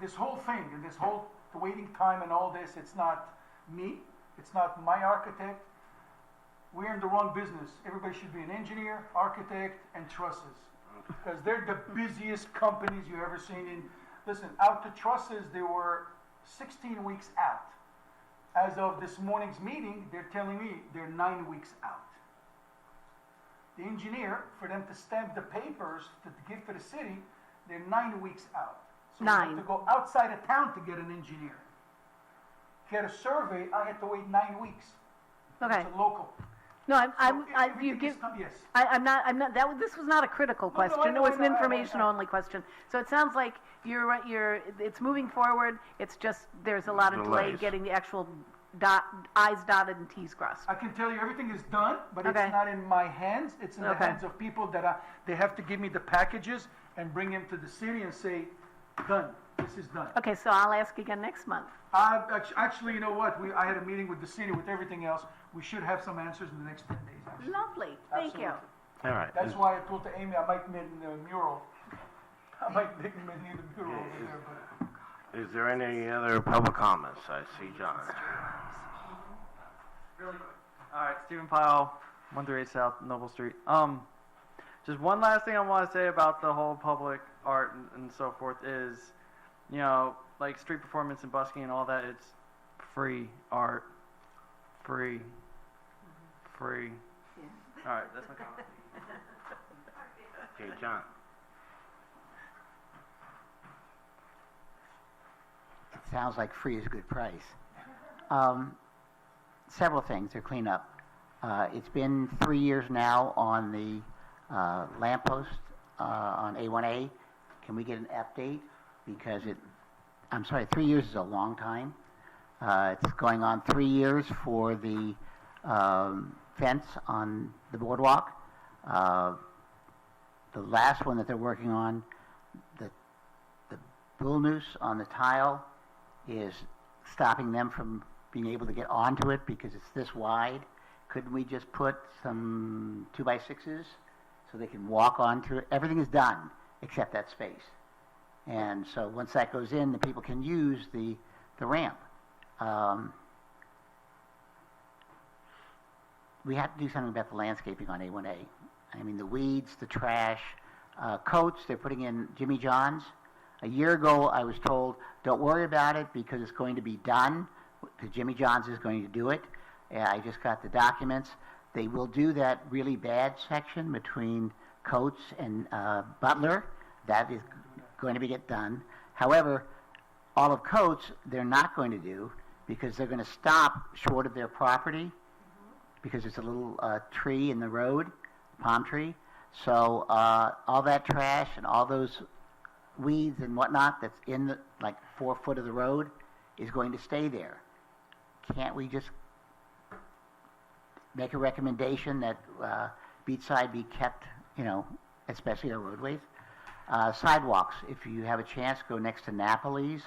this whole thing, and this whole, the waiting time and all this, it's not me, it's not my architect. We're in the wrong business. Everybody should be an engineer, architect, and trusses. Because they're the busiest companies you've ever seen in, listen, out to trusses, they were 16 weeks out. As of this morning's meeting, they're telling me they're 9 weeks out. The engineer, for them to stamp the papers to give to the city, they're 9 weeks out. So you 9. have to go outside of town to get an engineer. Get a survey, I had to wait 9 weeks. Okay. It's a local. No, you Everything give, is yes. I'm not, this was not a critical No, no, I question. know, It was an I know, information I- only question. So it sounds like it's moving forward. It's just, there's a lot of delay Delays. getting the actual I's dotted and T's crossed. I can tell you everything is done, but Okay. it's not in my hands. It's in the Okay. hands of people that they have to give me the packages and bring them to the city and say, done, this is done. Okay, so I'll ask again next month. Actually, you know what? I had a meeting with the city with everything else. We should have some answers in the next 10 days, actually. Lovely, thank you. Absolutely. All right. That's why I told to Amy I might make a mural. I might make a mural over there, but. Is there any other public comments? I see John. Really quick. All right, Stephen Pyle, 138 South Noble Street. Just one last thing I want to say about the whole public art and so forth is, you know, like street performance and busking and all that, it's free art. Free. Free. All right, that's my comment. Okay, John. It sounds like free is a good price. Several things to clean up. It's been 3 years now on the lamppost on A1A. Can we get an update? Because I'm sorry, 3 years is a long time. It's going on 3 years for the fence on the boardwalk. The last one that they're working on, the bull noose on the tile is stopping them from being able to get onto it because it's this wide. Couldn't we just put some 2x6s so they can walk onto it? Everything is done except that space. And so once that goes in, the people can use the ramp. We have to do something about the landscaping on A1A. I mean, the weeds, the trash, coats, they're putting in Jimmy John's. A year ago, I was told, don't worry about it because it's going to be done. Because Jimmy John's is going to do it. I just got the documents. They will do that really bad section between Coates and Butler. That is going to get done. However, all of Coates, they're not going to do because they're going to stop short of their property because there's a little tree in the road, palm tree. So all that trash and all those weeds and whatnot that's in the, like 4 foot of the road is going to stay there. Can't we just make a recommendation that Beachside be kept, you know, especially our roadways? Sidewalks, if you have a chance, go next to Napoli's,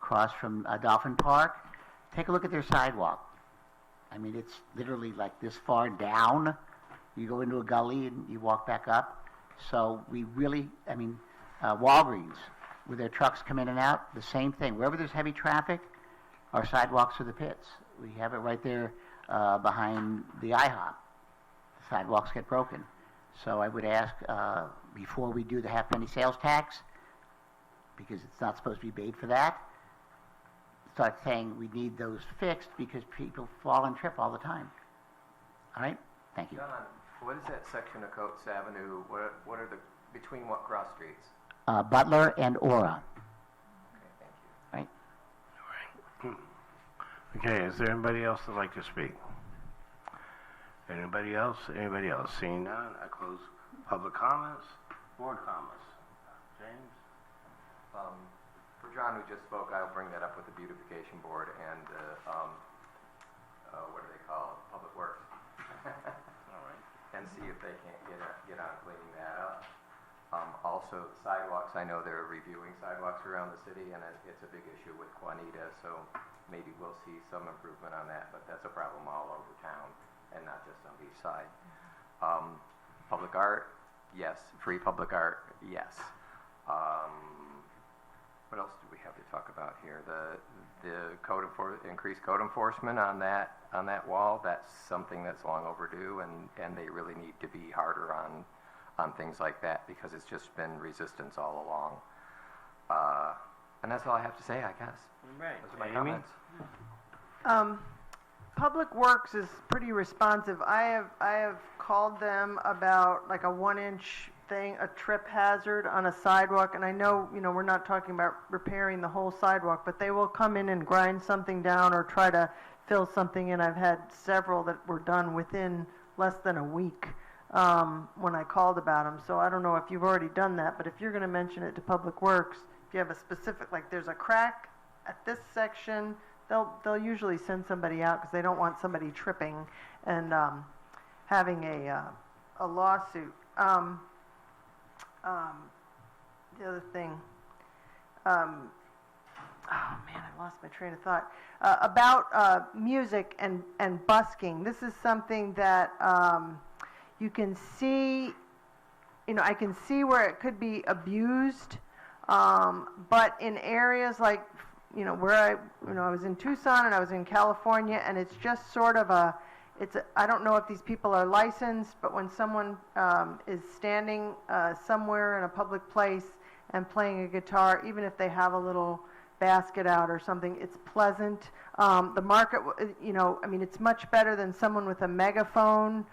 across from Dolphin Park. Take a look at their sidewalk. I mean, it's literally like this far down. You go into a gully and you walk back up. So we really, I mean, Walgreens, where their trucks come in and out, the same thing. Wherever there's heavy traffic, our sidewalks are the pits. We have it right there behind the IHOP. The sidewalks get broken. So I would ask, before we do the half-penny sales tax, because it's not supposed to be paid for that, start saying we need those fixed because people fall and trip all the time. All right? Thank you. John, what is that section of Coates Avenue? What are the, between what cross streets? Butler and Aura. Okay, thank you. Right? Okay, is there anybody else that'd like to speak? Anybody else? Anybody else? Seeing none, I close public comments, board comments. James? For John, who just spoke, I'll bring that up with the beautification board and what do they call it? Public Works. All right. And see if they can't get on cleaning that up. Also, also sidewalks, I know they're reviewing sidewalks around the city, and it's a big issue with Juanita, so maybe we'll see some improvement on that, but that's a problem all over town, and not just on Beachside. Public art, yes. Free public art, yes. What else do we have to talk about here? The increased code enforcement on that wall, that's something that's long overdue, and they really need to be harder on things like that, because it's just been resistance all along. And that's all I have to say, I guess. Right. Those are my comments. Public Works is pretty responsive. I have called them about like a 1-inch thing, a trip hazard on a sidewalk, and I know, we're not talking about repairing the whole sidewalk, but they will come in and grind something down or try to fill something in. I've had several that were done within less than a week when I called about them. So I don't know if you've already done that, but if you're going to mention it to Public Works, if you have a specific, like there's a crack at this section, they'll usually send somebody out because they don't want somebody tripping and having a lawsuit. The other thing, oh man, I lost my train of thought. About music and busking. This is something that you can see, I can see where it could be abused, but in areas like, where I was in Tucson and I was in California, and it's just sort of I don't know if these people are licensed, but when someone is standing somewhere in a public place and playing a guitar, even if they have a little basket out or something, it's pleasant. The market, it's much better than someone with a megaphone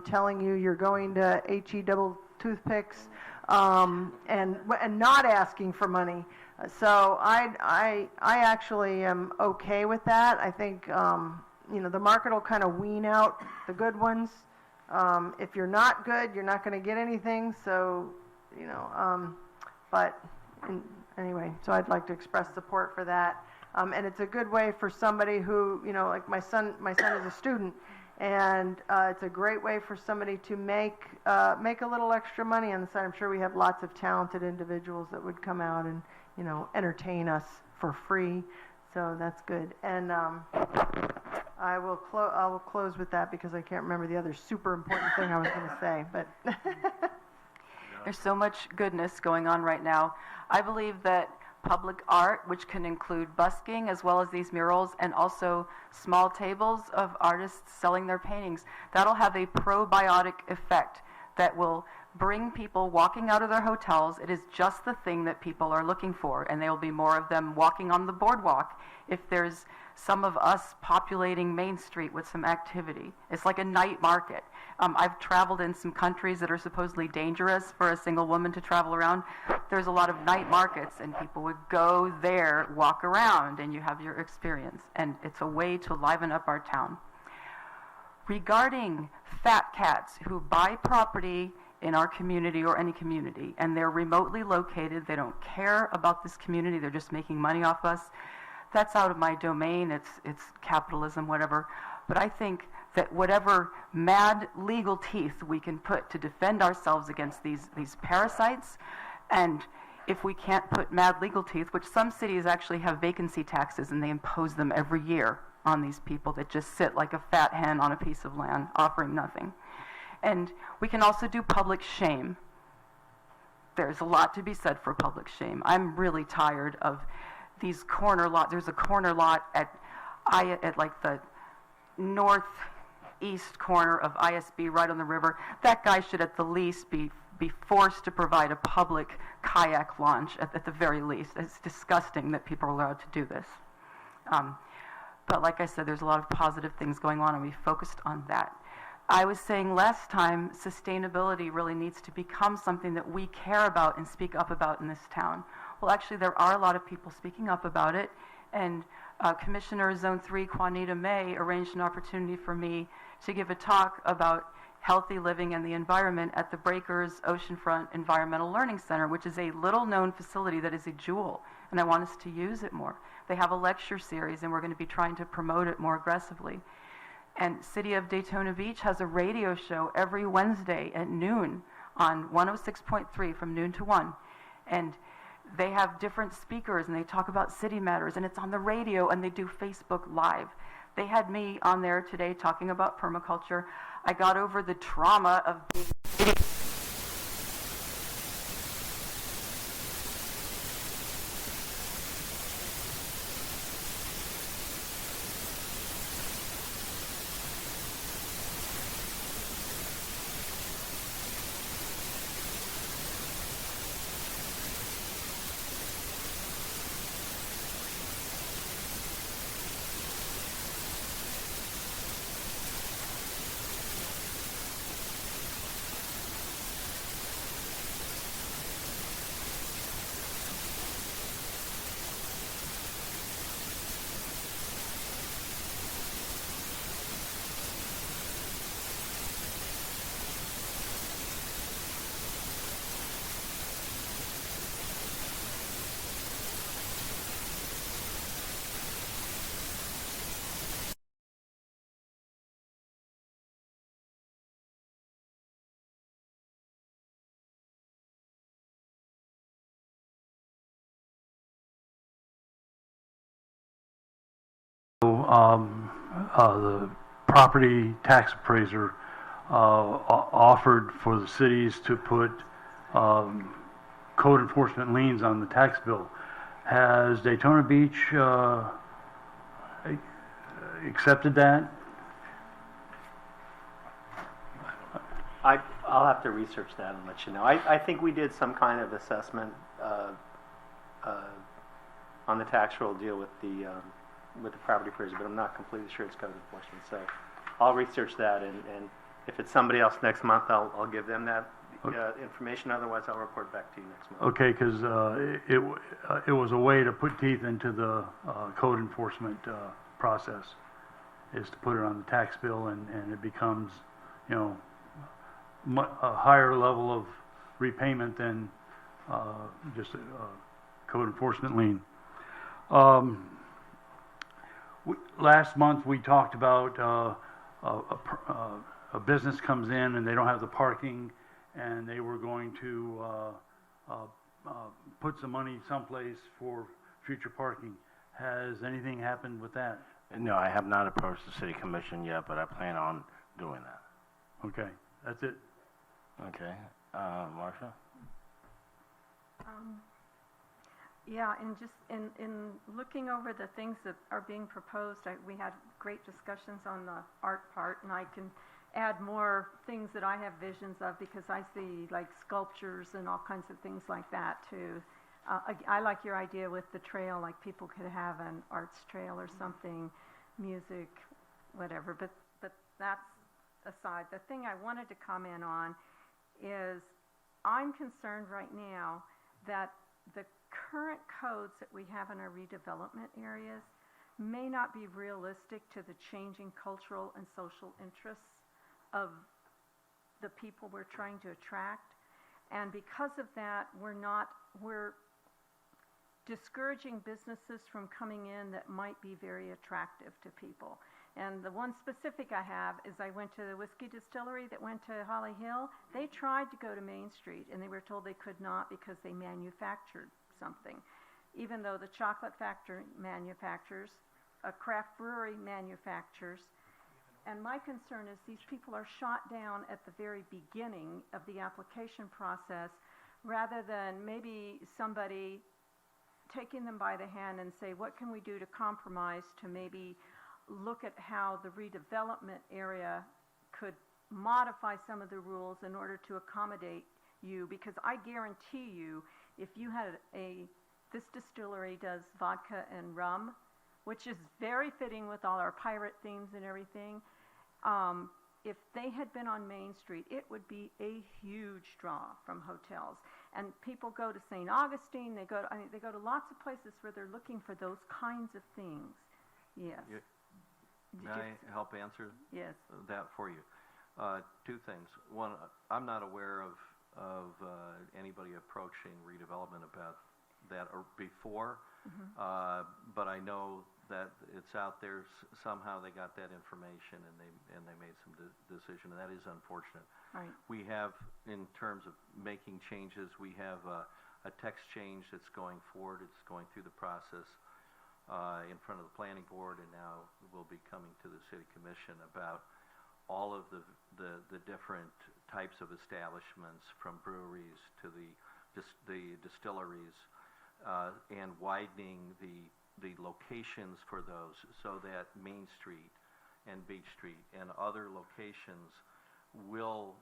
telling you you're going to H-E double toothpicks and not asking for money. So I actually am okay with that. I think the market will kind of wean out the good ones. If you're not good, you're not going to get anything. So, anyway, so I'd like to express support for that. And it's a good way for somebody who, like my son is a student, and it's a great way for somebody to make a little extra money on the side. I'm sure we have lots of talented individuals that would come out and, entertain us for free. So that's good. And I will close with that because I can't remember the other super important thing I was going to say. But There's so much goodness going on right now. I believe that public art, which can include busking as well as these murals, and also small tables of artists selling their paintings, that'll have a probiotic effect that will bring people walking out of their hotels. It is just the thing that people are looking for, and there will be more of them walking on the boardwalk if there's some of us populating Main Street with some activity. It's like a night market. I've traveled in some countries that are supposedly dangerous for a single woman to travel around. There's a lot of night markets, and people would go there, walk around, and you have your experience. And it's a way to liven up our town. Regarding fat cats who buy property in our community or any community, and they're remotely located, they don't care about this community, they're just making money off us, that's out of my domain. It's capitalism, whatever. But I think that whatever mad legal teeth we can put to defend ourselves against these parasites, and if we can't put mad legal teeth, which some cities actually have vacancy taxes and they impose them every year on these people that just sit like a fat hen on a piece of land offering nothing. And we can also do public shame. There's a lot to be said for public shame. I'm really tired of these corner lots. There's a corner lot at like the northeast corner of ISB right on the river. That guy should at the least be forced to provide a public kayak launch at the very least. It's disgusting that people are allowed to do this. But like I said, there's a lot of positive things going on, and we focused on that. I was saying last time, sustainability really needs to become something that we care about and speak up about in this town. Well, actually, there are a lot of people speaking up about it, and Commissioner Zone 3, Juanita May, arranged an opportunity for me to give a talk about healthy living and the environment at the Breakers Oceanfront Environmental Learning Center, which is a little-known facility that is a jewel, and I want us to use it more. They have a lecture series, and we're going to be trying to promote it more aggressively. And City of Daytona Beach has a radio show every Wednesday at noon on 106.3 from noon to 1. And they have different speakers, and they talk about city matters, and it's on the radio, and they do Facebook Live. They had me on there today talking about permaculture. I got over the trauma of being the property tax appraiser offered for the cities to put code enforcement liens on the tax bill. Has Daytona Beach accepted that? I'll have to research that and let you know. I think we did some kind of assessment on the tax roll deal with the property appraiser, but I'm not completely sure it's code enforcement. So I'll research that, and if it's somebody else next month, I'll give them that information. Otherwise, I'll report back to you next month. Okay, because it was a way to put teeth into the code enforcement process, is to put it on the tax bill, and it becomes, you know, a higher level of repayment than just a code enforcement lien. Last month we talked about a business comes in and they don't have the parking, and they were going to put some money someplace for future parking. Has anything happened with that? No, I have not approached the city commission yet, but I plan on doing that. Okay, that's it. Okay, Marcia? Yeah, and just in looking over the things that are being proposed, we had great discussions on the art part, and I can add more things that I have visions of, because I see like sculptures and all kinds of things like that too. I like your idea with the trail, like people could have an arts trail or something, music, whatever, but that's aside. The thing I wanted to comment on is I'm concerned right now that the current codes that we have in our redevelopment areas may not be realistic to the changing cultural and social interests of the people we're trying to attract. And because of that, we're discouraging businesses from coming in that might be very attractive to people. And the one specific I have is I went to the whiskey distillery that went to Holly Hill. They tried to go to Main Street, and they were told they could not because they manufactured something. Even though the chocolate factory manufactures, a craft brewery manufactures, and my concern is these people are shot down at the very beginning of the application process, rather than maybe somebody taking them by the hand and say, what can we do to compromise to maybe look at how the redevelopment area could modify some of the rules in order to accommodate you, because I guarantee you, if you had this distillery does vodka and rum, which is very fitting with all our pirate themes and everything. If they had been on Main Street, it would be a huge draw from hotels. And people go to St. Augustine, they go to lots of places where they're looking for those kinds of things. Yes. May I help answer Yes. that for you? Two things. One, I'm not aware of anybody approaching redevelopment about that or before, but I know that it's out there. Somehow they got that information and they made some decision, and that is unfortunate. Right. We have, in terms of making changes, we have a text change that's going forward. It's going through the process in front of the planning board, and now will be coming to the city commission about all of the different types of establishments, from breweries to the distilleries, and widening the locations for those, so that Main Street and Beach Street and other locations will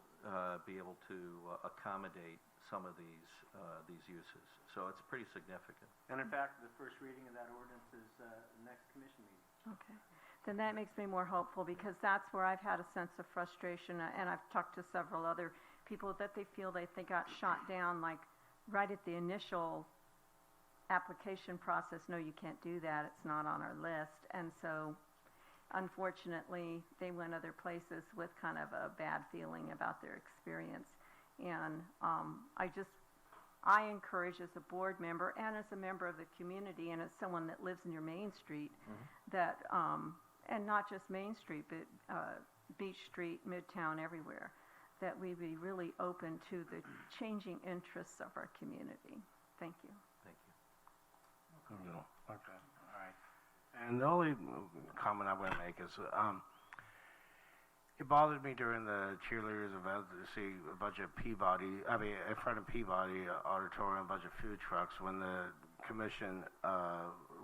be able to accommodate some of these uses. So it's pretty significant. And in fact, the first reading of that ordinance is the next commission meeting. Okay. Then that makes me more hopeful, because that's where I've had a sense of frustration, and I've talked to several other people that they feel they got shot down, like right at the initial application process. No, you can't do that. It's not on our list. And so, unfortunately, they went other places with kind of a bad feeling about their experience. And I encourage, as a board member and as a member of the community and as someone that lives in your Main Street, that, and not just Main Street, but Beach Street, Midtown, everywhere, that we be really open to the changing interests of our community. Thank you. Thank you. Okay, all right. And the only comment I'm going to make is, it bothered me during the cheerleaders event to see a bunch of in front of Peabody Auditorium, a bunch of food trucks, when the commission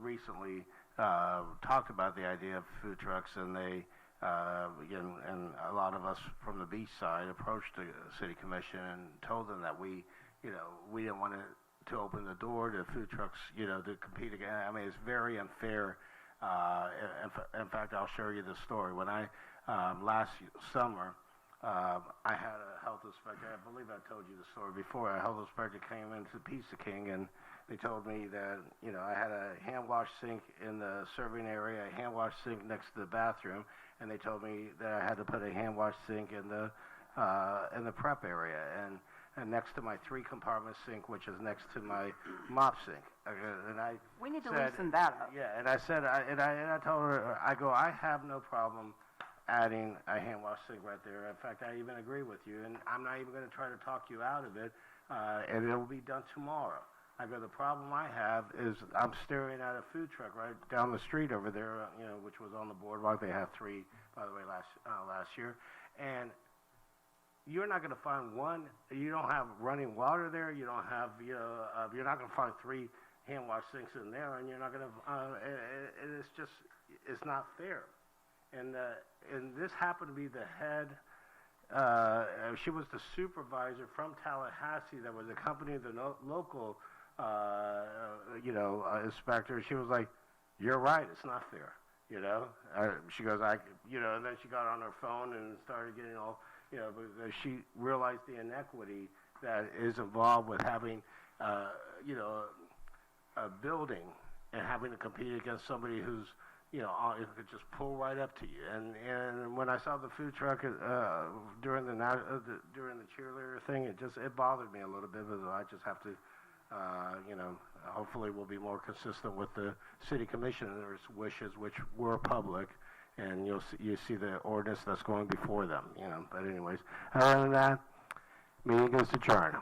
recently talked about the idea of food trucks, and they, and a lot of us from the Beachside approached the city commission and told them that we didn't want to open the door to food trucks, to compete again. I mean, it's very unfair. In fact, I'll show you the story. When I last summer, I had a health inspector. I believe I told you the story before. A health inspector came into Pizza King, and they told me that I had a hand wash sink in the serving area, a hand wash sink next to the bathroom, and they told me that I had to put a hand wash sink in the prep area, and next to my 3-compartment sink, which is next to my mop sink. And we need to loosen that up. Yeah, and I said, I told her, I have no problem adding a hand wash sink right there. In fact, I even agree with you, and I'm not even going to try to talk you out of it, and it will be done tomorrow. I go, the problem I have is I'm staring at a food truck right down the street over there, which was on the boardwalk. They have 3, by the way, last year, and you're not going to find one. You don't have running water there. You don't have, you're not going to find 3 hand wash sinks in there, and you're not going to. It's not fair. And this happened to be the head. She was the supervisor from Tallahassee that was accompanying the local, inspector. She was like, "You're right. It's not fair." She goes, and then she got on her phone and started getting all. Because she realized the inequity that is involved with having, a building and having to compete against somebody who's, who could just pull right up to you. And when I saw the food truck during the cheerleader thing, it bothered me a little bit, because I just have to, hopefully we'll be more consistent with the city commissioner's wishes, which were public. And you see the ordinance that's going before them, But anyways, other than that, meeting is adjourned.